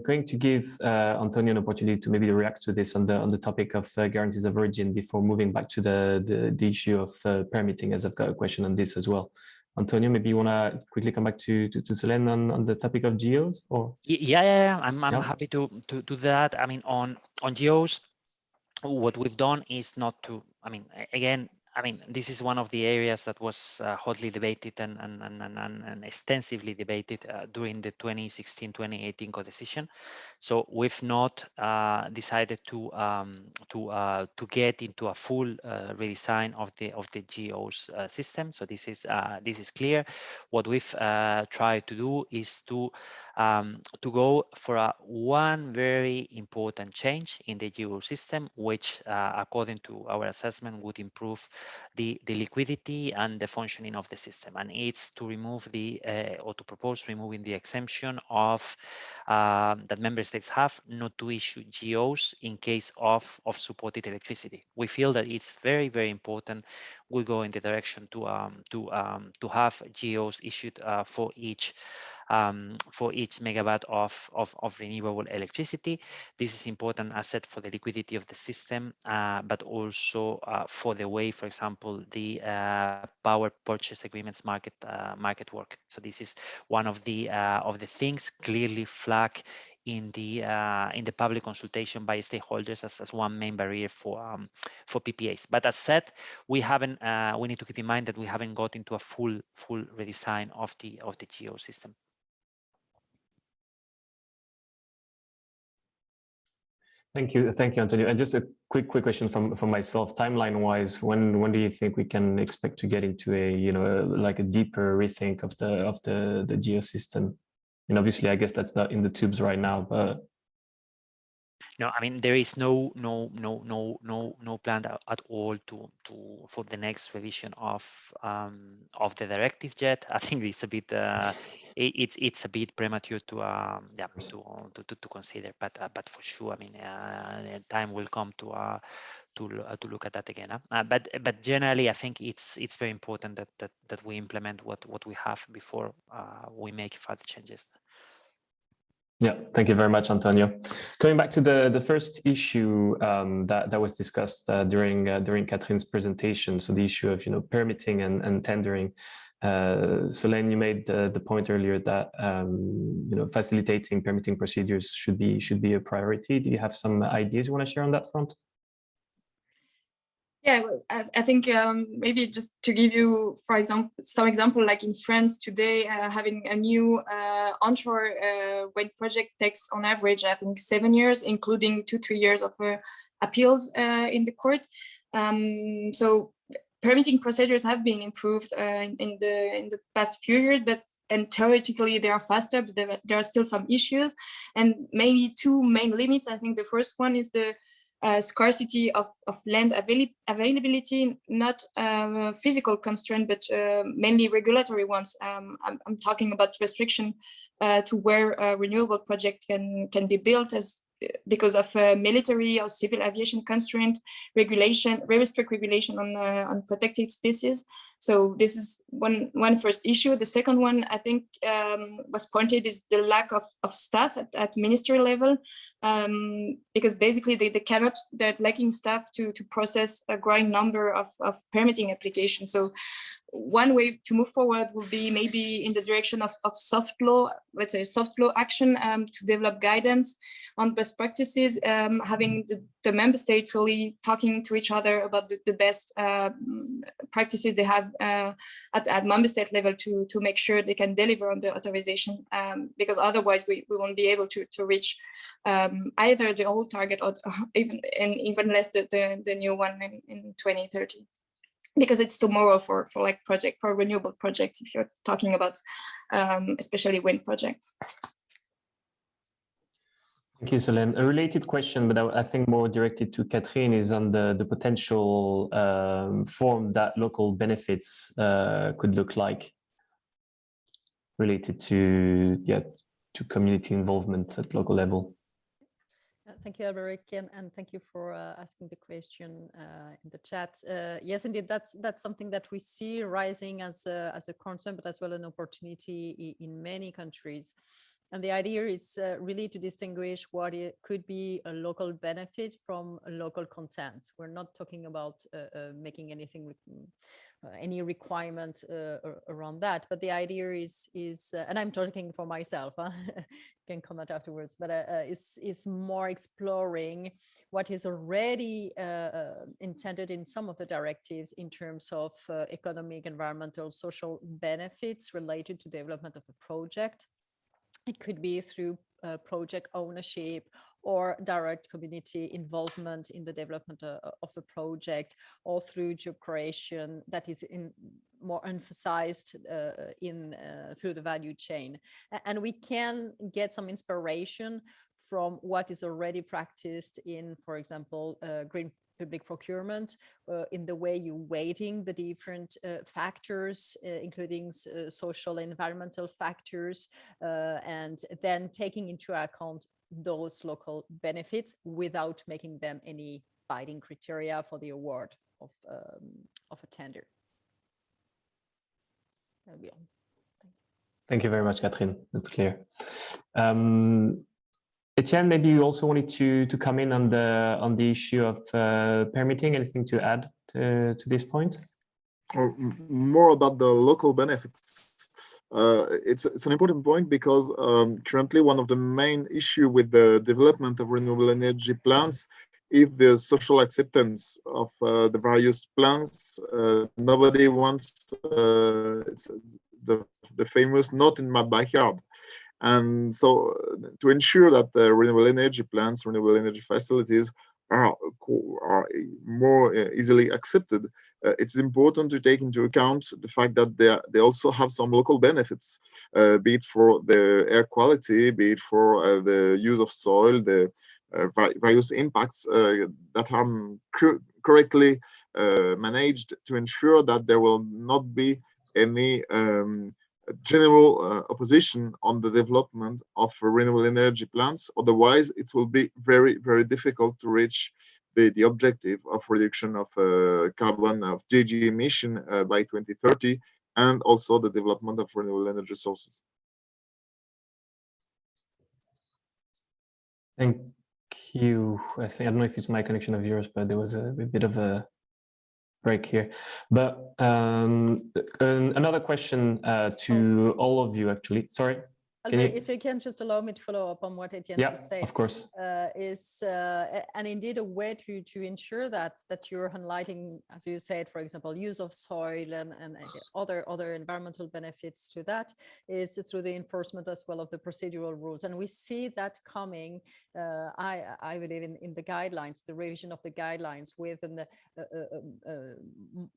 going to give Antonio an opportunity to maybe react to this on the topic of guarantees of origin before moving back to the issue of permitting, as I've got a question on this as well. Antonio, maybe you want to quickly come back to Solène on the topic of Geos, or? Yeah. I'm happy to do that. I mean, on Geos, what we've done is not to. I mean, this is one of the areas that was hotly debated and extensively debated during the 2016-2018 co-decision. So we've not decided to get into a full redesign of the Geos system. So this is clear. What we've tried to do is to go for one very important change in the Geos system, which according to our assessment would improve the liquidity and the functioning of the system, and it's to remove or to propose removing the exemption of that member states have not to issue Geos in case of supported electricity. We feel that it's very, very important will go in the direction to have Geos issued for each megawatt of renewable electricity. This is important asset for the liquidity of the system, but also for the way, for example, the power purchase agreements market work. So this is one of the things clearly flagged in the public consultation by stakeholders as one main barrier for PPAs. But as said, we haven't. We need to keep in mind that we haven't got into a full redesign of the Geo system. Thank you, Antonio. And just a quick question from myself. Timeline-wise, when do you think we can expect to get into like a deeper rethink of the Geo system? And obviously, I guess that's not in the tubes right now, but. No, I mean there is no plan at all for the next revision of the directive yet. I think it's a bit it's a bit premature to consider, but for sure, I mean time will come to look at that again. But generally, I think it's very important that we implement what we have before we make further changes. Yeah, thank you very much, Antonio. Going back to the first issue that was discussed during Catherine's presentation, so the issue of permitting and tendering. Solène, you made the point earlier that facilitating permitting procedures should be a priority. Do you have some ideas you want to share on that front? Yeah, well, I think maybe just to give you, for example, some example, like in France today, having a new onshore wind project takes on average, I think, 7 years, including 2-3 years of appeals in the court. So permitting procedures have been improved in the past few years, and theoretically they are faster, but there are still some issues, and maybe two main limits. I think the first one is the scarcity of land availability, not physical constraint, but mainly regulatory ones. I'm talking about restriction to where a renewable project can be built, because of military or civil aviation constraint, regulation, very strict regulation on protected species. So this is one first issue. The second one, I think, was pointed, is the lack of staff at ministry level, because basically they're lacking staff to process a growing number of permitting applications. So one way to move forward will be maybe in the direction of soft law, let's say soft law action, to develop guidance on best practices, having the member states really talking to each other about the best practices they have at member state level to make sure they can deliver on the authorization, because otherwise we won't be able to reach either the old target or even less the new one in 2030. Because it's tomorrow for renewable projects, if you're talking about especially wind projects. Thank you, Solène. A related question, but I think more directed to Catherine, is on the potential form that local benefits could look like, related to community involvement at local level. Thank you, Albéric, and thank you for asking the question in the chat. Yes, indeed, that's something that we see rising as a concern, but as well an opportunity in many countries. And the idea is really to distinguish what it could be a local benefit from a local content. We're not talking about making anything any requirement around that, but the idea is and I'm talking for myself, can comment afterwards, but is more exploring what is already intended in some of the directives in terms of economic, environmental, social benefits related to development of a project. It could be through project ownership or direct community involvement in the development of a project, or through job creation that is more emphasized through the value chain. And we can get some inspiration from what is already practiced in, for example, green public procurement, in the way you're weighting the different factors, including social and environmental factors, and then taking into account those local benefits without making them any binding criteria for the award. a tender. That'll be all. Thank you very much, Catherine. That's clear. Etienne, maybe you also wanted to come in on the issue of permitting. Anything to add to this point? Or more about the local benefits. It's an important point because currently one of the main issue with the development of renewable energy plants is the social acceptance of the various plants. Nobody wants it's the famous "not in my backyard." And so to ensure that the renewable energy plants, renewable energy facilities are more easily accepted, it's important to take into account the fact that they also have some local benefits, be it for the air quality, be it for the use of soil, the various impacts that are correctly managed to ensure that there will not be any general opposition on the development of renewable energy plants. Otherwise, it will be very, very difficult to reach the objective of reduction of carbon of GHG emission by 2030, and also the development of renewable energy sources. Thank you. I don't know if it's my connection of yours, but there was a bit of a break here. But another question to all of you, actually. Sorry. If you can just allow me to follow up on what Etienne just said. Of course. And indeed a way to ensure that you're highlighting, as you said, for example, use of soil and other environmental benefits to that is through the enforcement as well of the procedural rules. And we see that coming, I believe, in the guidelines, the revision of the guidelines with an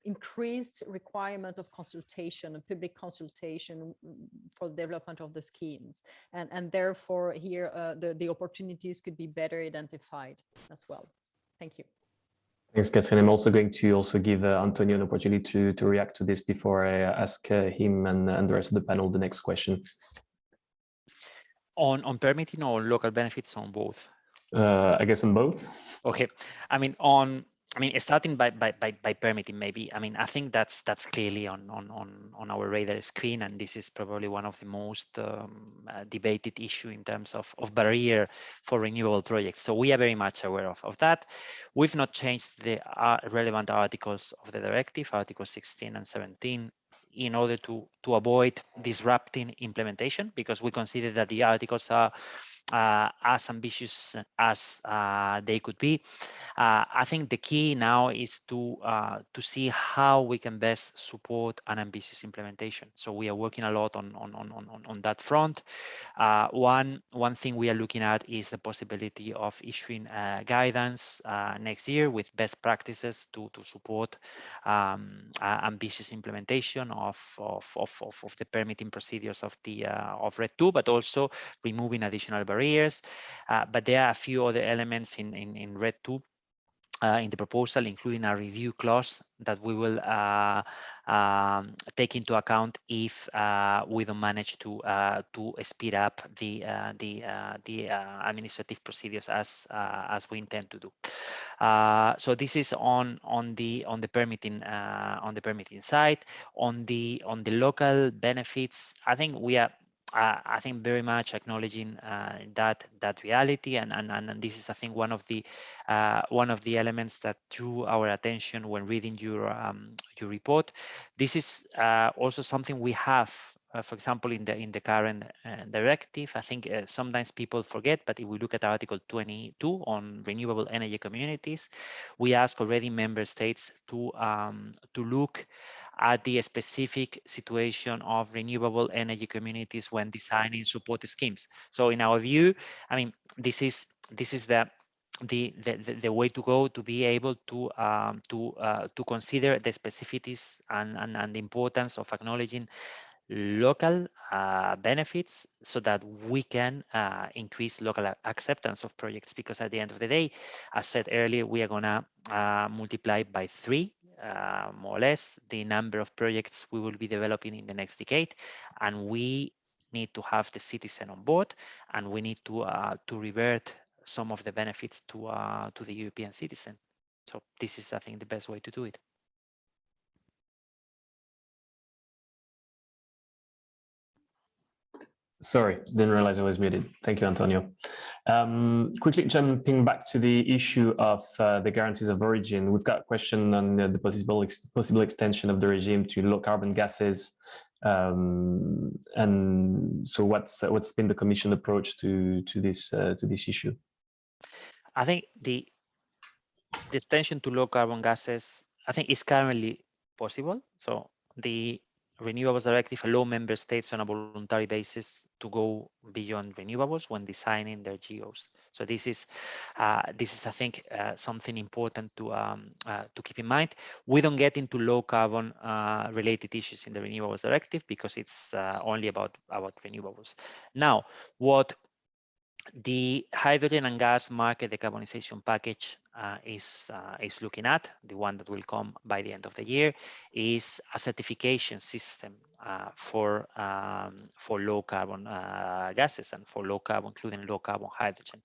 increased requirement of consultation and public consultation for the development of the scheme. And therefore here the opportunities could be better identified as well. Thank you. Thanks, Catherine. I'm also going to give Antonio an opportunity to react to this before I ask him and the rest of the panel the next question. On permitting or local benefits, on both? I guess on both. Okay. Starting by permitting, maybe. I think that's clearly on our radar screen, and this is probably one of the most debated issue in terms of barrier for renewable projects. So we are very much aware of that. We've not changed the relevant articles of the directive, Articles 16 and 17, in order to avoid disrupting implementation, because we consider that the articles are as ambitious as they could be. I think the key now is to see how we can best support an ambitious implementation. So we are working a lot on that front. One thing we are looking at is the possibility of issuing guidance next year with best practices to support ambitious implementation of the permitting procedures of RED II, but also removing additional barriers. But there are a few other elements in RED II in the proposal, including a review clause that we will take into account if we don't manage to speed up the administrative procedures as we intend to do. So this is on the permitting side. On the local benefits, I think we are very much acknowledging that reality, and this is, I think, one of the elements that drew our attention when reading your report. This is also something we have, for example, in the current directive. I think sometimes people forget, but if we look at Article 22 on renewable energy communities, we ask already member states to look at the specific situation of renewable energy communities when designing support schemes. So in our view, this is the way to go, to be able to consider the specificities and the importance of acknowledging local benefits so that we can increase local acceptance of projects, because at the end of the day, as said earlier, we are gonna multiply by 3 more or less the number of projects we will be developing in the next decade, and we need to have the citizen on board, and we need to revert some of the benefits to the European citizen. So this is, I think, the best way to do it. Sorry, didn't realize I was muted. Thank you, Antonio. Quickly jumping back to the issue of the guarantees of origin, we've got a question on the possible extension of the regime to low carbon gases. And so what's been the Commission approach to this issue? I think the extension to low carbon gases, I think, is currently possible. So the Renewables Directive allows member states on a voluntary basis to go beyond renewables when designing their Geos. So this is I think, something important to keep in mind. We don't get into low carbon related issues in the Renewables Directive because it's only about renewables. Now, what the hydrogen and gas market decarbonization package is looking at, the one that will come by the end of the year, is a certification system for low carbon gases and for low carbon, including low carbon hydrogen.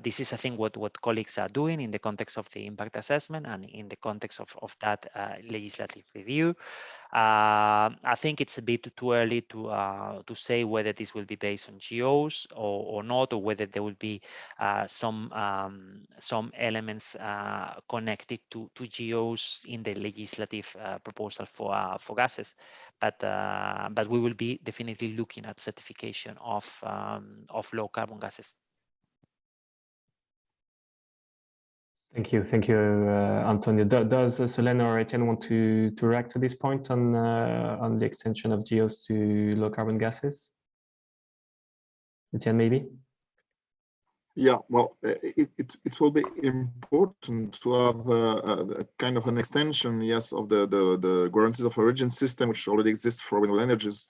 This is, I think, what colleagues are doing in the context of the impact assessment and in the context of that legislative review. I think it's a bit too early to say whether this will be based on Geos or not, or whether there will be some elements connected to Geos in the legislative proposal for gases. But we will be definitely looking at certification of low carbon gases. Thank you, Antonio. Does Solène or Etienne want to react to this point on the extension of Geos to low carbon gases? Etienne, maybe. Yeah, well, it will be important to have a kind of an extension, yes, of the guarantees of origin system, which already exists for renewable energies,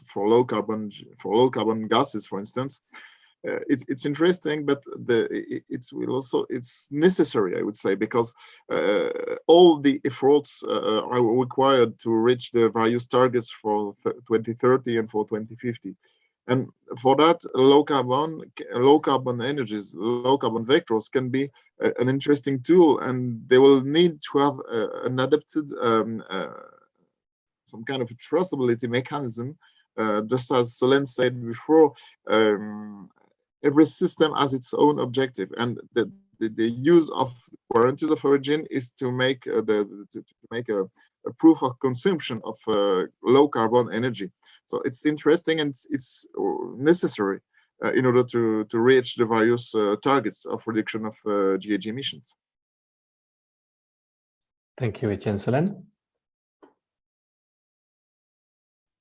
for low carbon gases, for instance. It's interesting, but it's necessary, I would say, because all the efforts are required to reach the various targets for 2030 and for 2050. And for that, low carbon energies, low carbon vectors can be an interesting tool, and they will need to have an adapted, some kind of a traceability mechanism. Just as Solène said before, every system has its own objective, and the use of guarantees of origin is to make a proof of consumption of low carbon energy. So it's interesting, and it's necessary in order to reach the various targets of reduction of GHG emissions. Thank you, Etienne. Solène?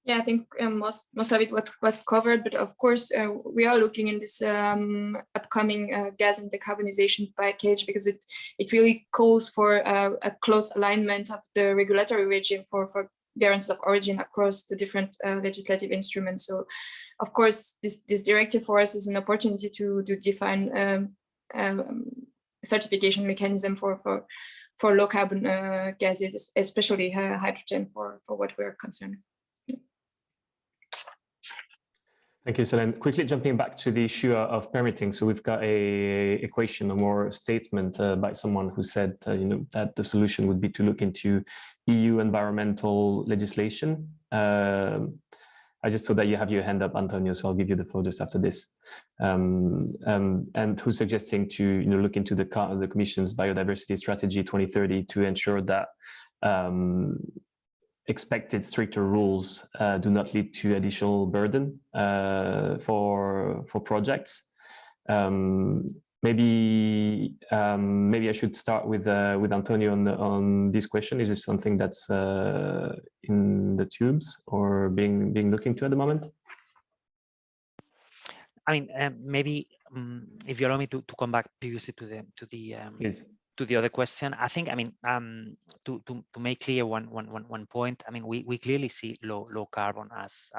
Yeah, I think most of it was covered, but of course we are looking in this upcoming gas and decarbonization package, because it really calls for a close alignment of the regulatory regime for guarantees of origin across the different legislative instruments. So, of course, this directive for us is an opportunity to define certification mechanism for low carbon gases, especially hydrogen, for what we're concerned. Thank you, Solène. Quickly jumping back to the issue of permitting. So we've got a question or more statement by someone who said, that the solution would be to look into EU environmental legislation. I just saw that you have your hand up, Antonio, so I'll give you the floor just after this. And who's suggesting to look into the Commission's biodiversity strategy 2030 to ensure that expected stricter rules do not lead to additional burden for projects. Maybe I should start with Antonio on this question. Is this something that's in the tubes or being looked into at the moment? I mean, maybe if you allow me to come back previously to the other question, I think, I mean, to make clear one point, I mean, we clearly see low carbon as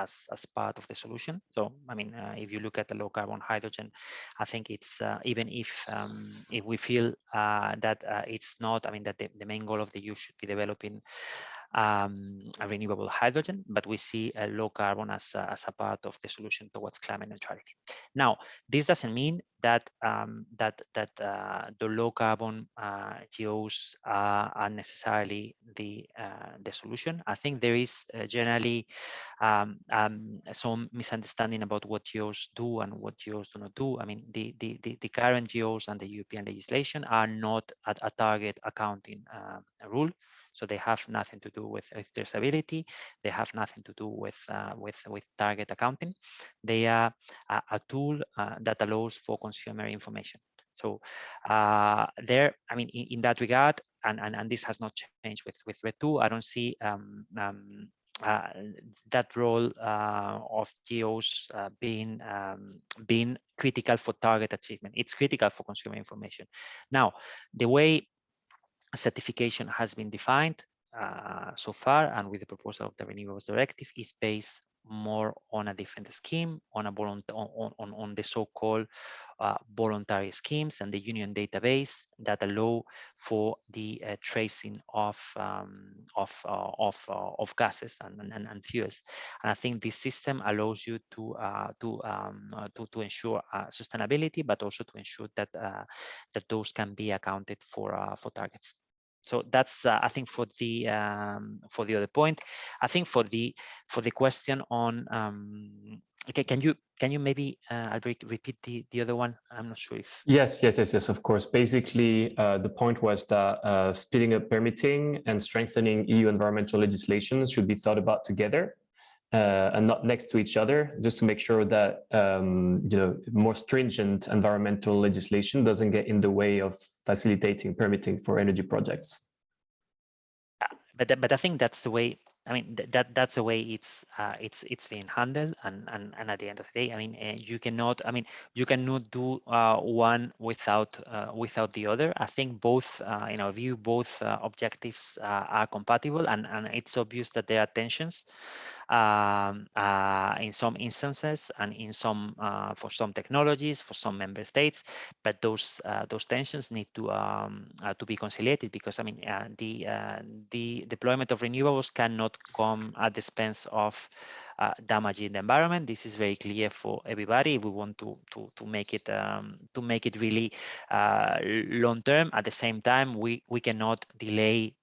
part of the solution. So, I mean, if you look at the low carbon hydrogen, I think it's even if we feel that it's not, I mean, that the main goal of the EU should be developing renewable hydrogen, but we see low carbon as a part of the solution towards climate neutrality. Now, this doesn't mean that the low carbon Geos are necessarily the solution. I think there is generally some misunderstanding about what Geos do and what Geos do not do. I mean, the current Geos and the European legislation are not a target accounting rule. So they have nothing to do with traceability. They have nothing to do with target accounting. They are a tool that allows for consumer information. So there, I mean, in that regard, and this has not changed with REDII. I don't see that role of Geos being critical for target achievement. It's critical for consumer information. Now, the way certification has been defined so far, and with the proposal of the Renewable Directive, is based more on a different scheme, on the so-called voluntary schemes and the union database that allow for the tracing of gases and fuels. And I think this system allows you to ensure sustainability, but also to ensure that those can be accounted for targets. So that's I think for the other point. I think for the question on okay, can you maybe Albéric, repeat the other one? I'm not sure if yes, of course. Basically, the point was that speeding up permitting and strengthening EU environmental legislation should be thought about together. And not next to each other, just to make sure that more stringent environmental legislation doesn't get in the way of facilitating permitting for energy projects. But I think that's the way. I mean, that's the way it's being handled, and at the end of the day, I mean, you cannot do one without the other. I think both, in our view, both objectives are compatible, and it's obvious that there are tensions in some instances and in some for some technologies, for some member states, but those tensions need to be conciliated, because I mean the deployment of renewables cannot come at the expense of damaging the environment. This is very clear for everybody. We want to make it really long term. At the same time, we cannot delay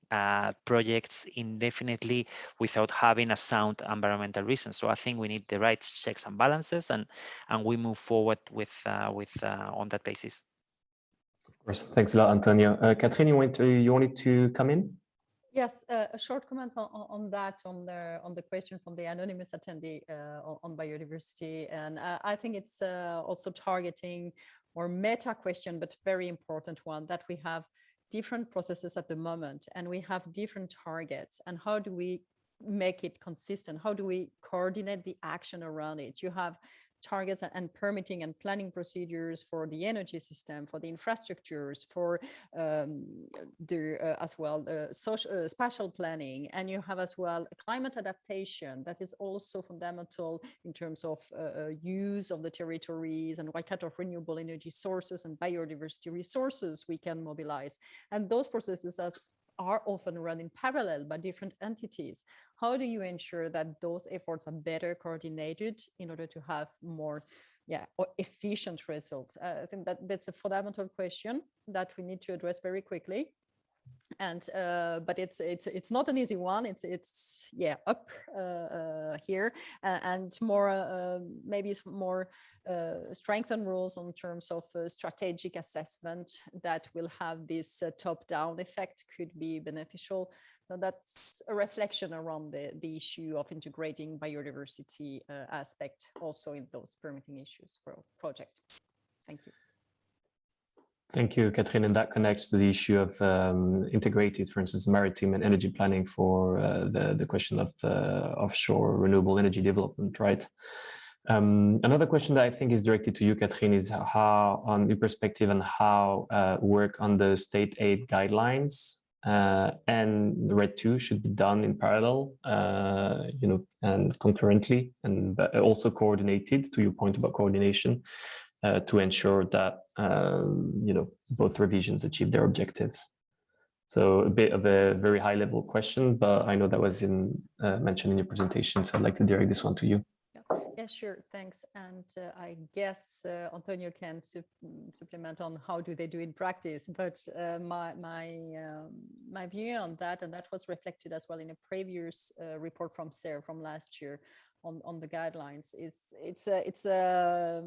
projects indefinitely without having a sound environmental reason. So I think we need the right checks and balances, and we move forward with on that basis. Of course, thanks a lot, Antonio. Catherine, you wanted to come in? Yes, a short comment on that, on the question from the anonymous attendee on biodiversity, and I think it's also targeting more meta question, but very important one, that we have different processes at the moment, and we have different targets, and how do we make it consistent? How do we coordinate the action around it? You have targets and permitting and planning procedures for the energy system, for the infrastructures, for as well social spatial planning, and you have as well climate adaptation that is also fundamental in terms of use of the territories and what kind of renewable energy sources and biodiversity resources we can mobilize. And those processes are often run in parallel by different entities. How do you ensure that those efforts are better coordinated in order to have more efficient results? I think that's a fundamental question that we need to address very quickly. And but it's not an easy one. It's up here, and more maybe it's more strengthened rules in terms of strategic assessment that will have this top-down effect could be beneficial. So that's a reflection around the issue of integrating biodiversity aspect also in those permitting issues for project. Thank you. Thank you, Catherine. And that connects to the issue of integrated, for instance, maritime and energy planning for the question of offshore renewable energy development, right? Another question that I think is directed to you, Catherine, is how, on your perspective, and how work on the state aid guidelines and REDII should be done in parallel, and concurrently, and also coordinated, to your point about coordination, to ensure that both revisions achieve their objectives. So a bit of a very high level question, but I know that was mentioned in your presentation. So I'd like to direct this one to you. Yeah, sure. Thanks. And I guess Antonio can supplement on how do they do in practice. But my view on that, and that was reflected as well in a previous report from CERRE from last year on the guidelines, is it's a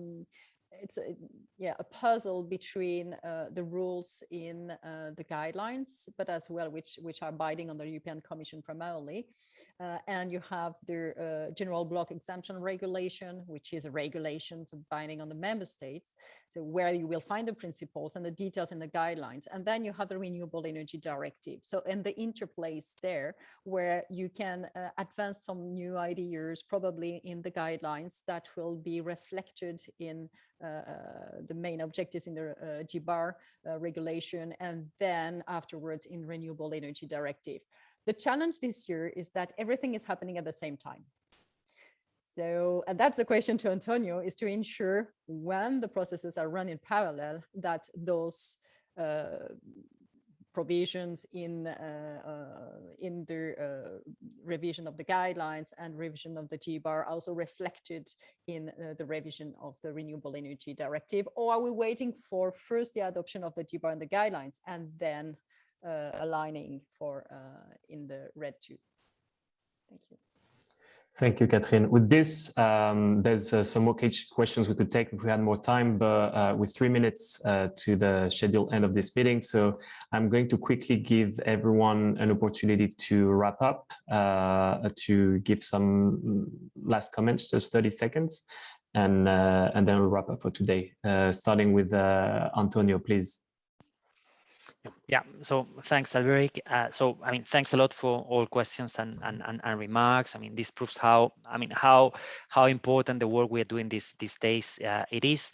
puzzle between the rules in the guidelines, but as well which are binding on the European Commission primarily. And you have the general block exemption regulation, which is a regulation binding on the member states. So where you will find the principles and the details in the guidelines. And then you have the Renewable Energy Directive. So and the interplays there where you can advance some new ideas probably in the guidelines that will be reflected in the main objectives in the GBAR regulation, and then afterwards in Renewable Energy Directive. The challenge this year is that everything is happening at the same time. So, and that's a question to Antonio, is to ensure when the processes are run in parallel that those provisions in the revision of the guidelines and revision of the GBAR also reflected in the revision of the Renewable Energy Directive? Or are we waiting for first the adoption of the GBAR and the guidelines and then aligning for in the RED II? Thank you. Thank you, Catherine. With this, there's some more questions we could take if we had more time, but with 3 minutes to the scheduled end of this meeting. So I'm going to quickly give everyone an opportunity to wrap up, to give some last comments, just 30 seconds, and then we'll wrap up for today. Starting with Antonio, please. Yeah, so thanks, Albéric. So, I mean, thanks a lot for all questions and remarks. I mean, this proves how important the work we are doing these days it is.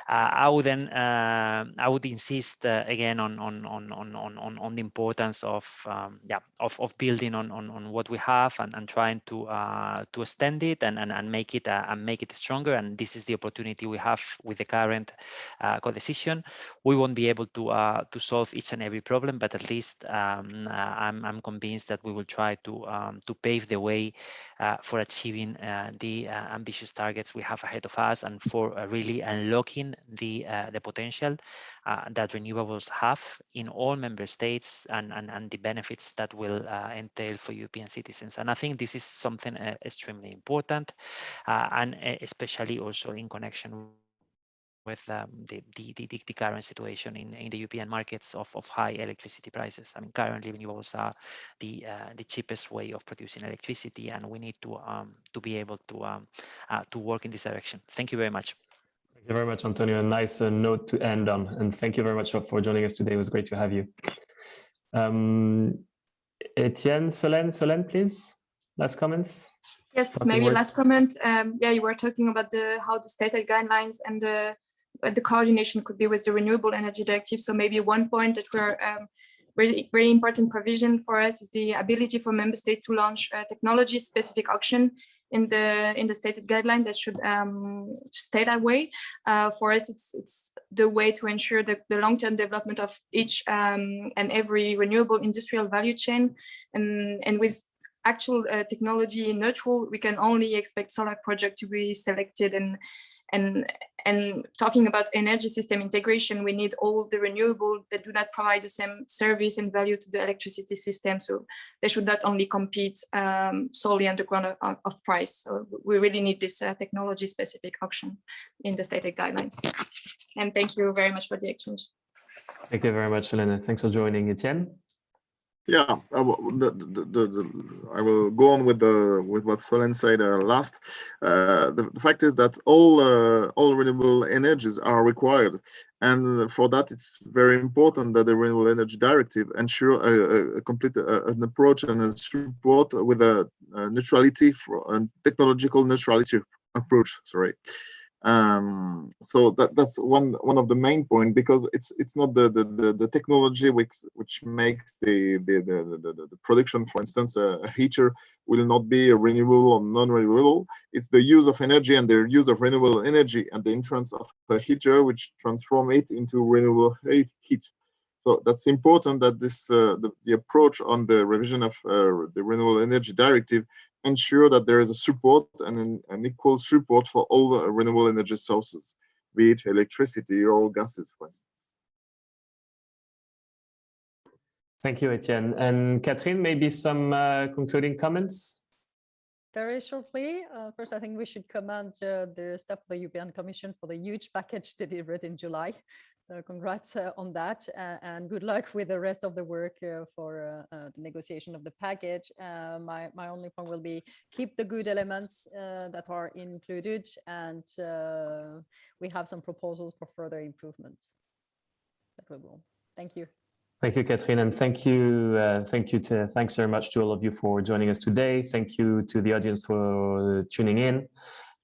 I would insist again on the importance of building on what we have and trying to extend it and make it stronger. And this is the opportunity we have with the current co-decision. We won't be able to solve each and every problem, but at least I'm convinced that we will try to pave the way for achieving the ambitious targets we have ahead of us, and for really unlocking the potential that renewables have in all member states, and the benefits that will entail for European citizens. And I think this is something extremely important, and especially also in connection with the current situation in the European markets of high electricity prices. I mean, currently renewables are the cheapest way of producing electricity, and we need to be able to work in this direction. Thank you very much. Thank you very much, Antonio. A nice note to end on, and thank you very much for joining us today. It was great to have you. Etienne, Solène, please. Last comments. Yes, maybe last comment. Yeah, you were talking about how the stated guidelines and the coordination could be with the Renewable Energy Directive. So maybe one point that we're very important provision for us is the ability for member states to launch a technology-specific auction in the stated guideline. That should stay that way. For us, it's the way to ensure the long-term development of each and every renewable industrial value chain, and with actual technology neutral, we can only expect solar project to be selected. And talking about energy system integration, we need all the renewable that do not provide the same service and value to the electricity system. So they should not only compete solely on the ground of price. So we really need this technology specific auction in the stated guidelines. And thank you very much for the exchange. Thank you very much, Solène. Thanks for joining, Etienne. Yeah, I will go on with what Solène said last. The fact is that all renewable energies are required, and for that it's very important that the Renewable Energy Directive ensure a complete an approach and a support with a neutrality a technological neutrality approach. Sorry. So that's one of the main point, because it's not the technology which makes the production. For instance, a heater will not be renewable or non-renewable. It's the use of energy and the use of renewable energy and the entrance of a heater which transform it into renewable heat. So that's important that this the approach on the revision of the Renewable Energy Directive ensure that there is a support and an equal support for all the renewable energy sources, be it electricity or gases, for instance. Thank you, Etienne. And Catherine, maybe some concluding comments? Very shortly, first, I think we should commend the staff of the European Commission for the huge package they delivered in July. So congrats on that, and good luck with the rest of the work for the negotiation of the package. My only point will be keep the good elements that are included, and we have some proposals for further improvements that we will. Thank you. Thank you, Catherine, and thanks very much to all of you for joining us today. Thank you to the audience for tuning in.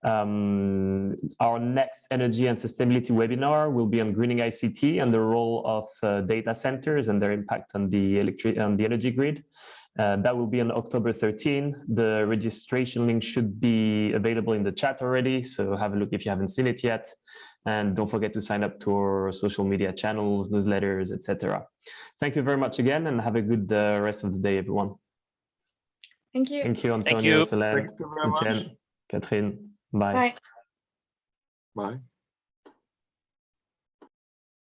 Our next energy and sustainability webinar will be on greening ICT and the role of data centers and their impact on the energy grid. That will be on October 13. The registration link should be available in the chat already, so have a look if you haven't seen it yet. And don't forget to sign up to our social media channels, newsletters, etc. Thank you very much again, and have a good rest of the day, everyone. Thank you. Thank you, Antonio, Solène, Thank you very much. Etienne, Catherine. Bye. Bye. Bye.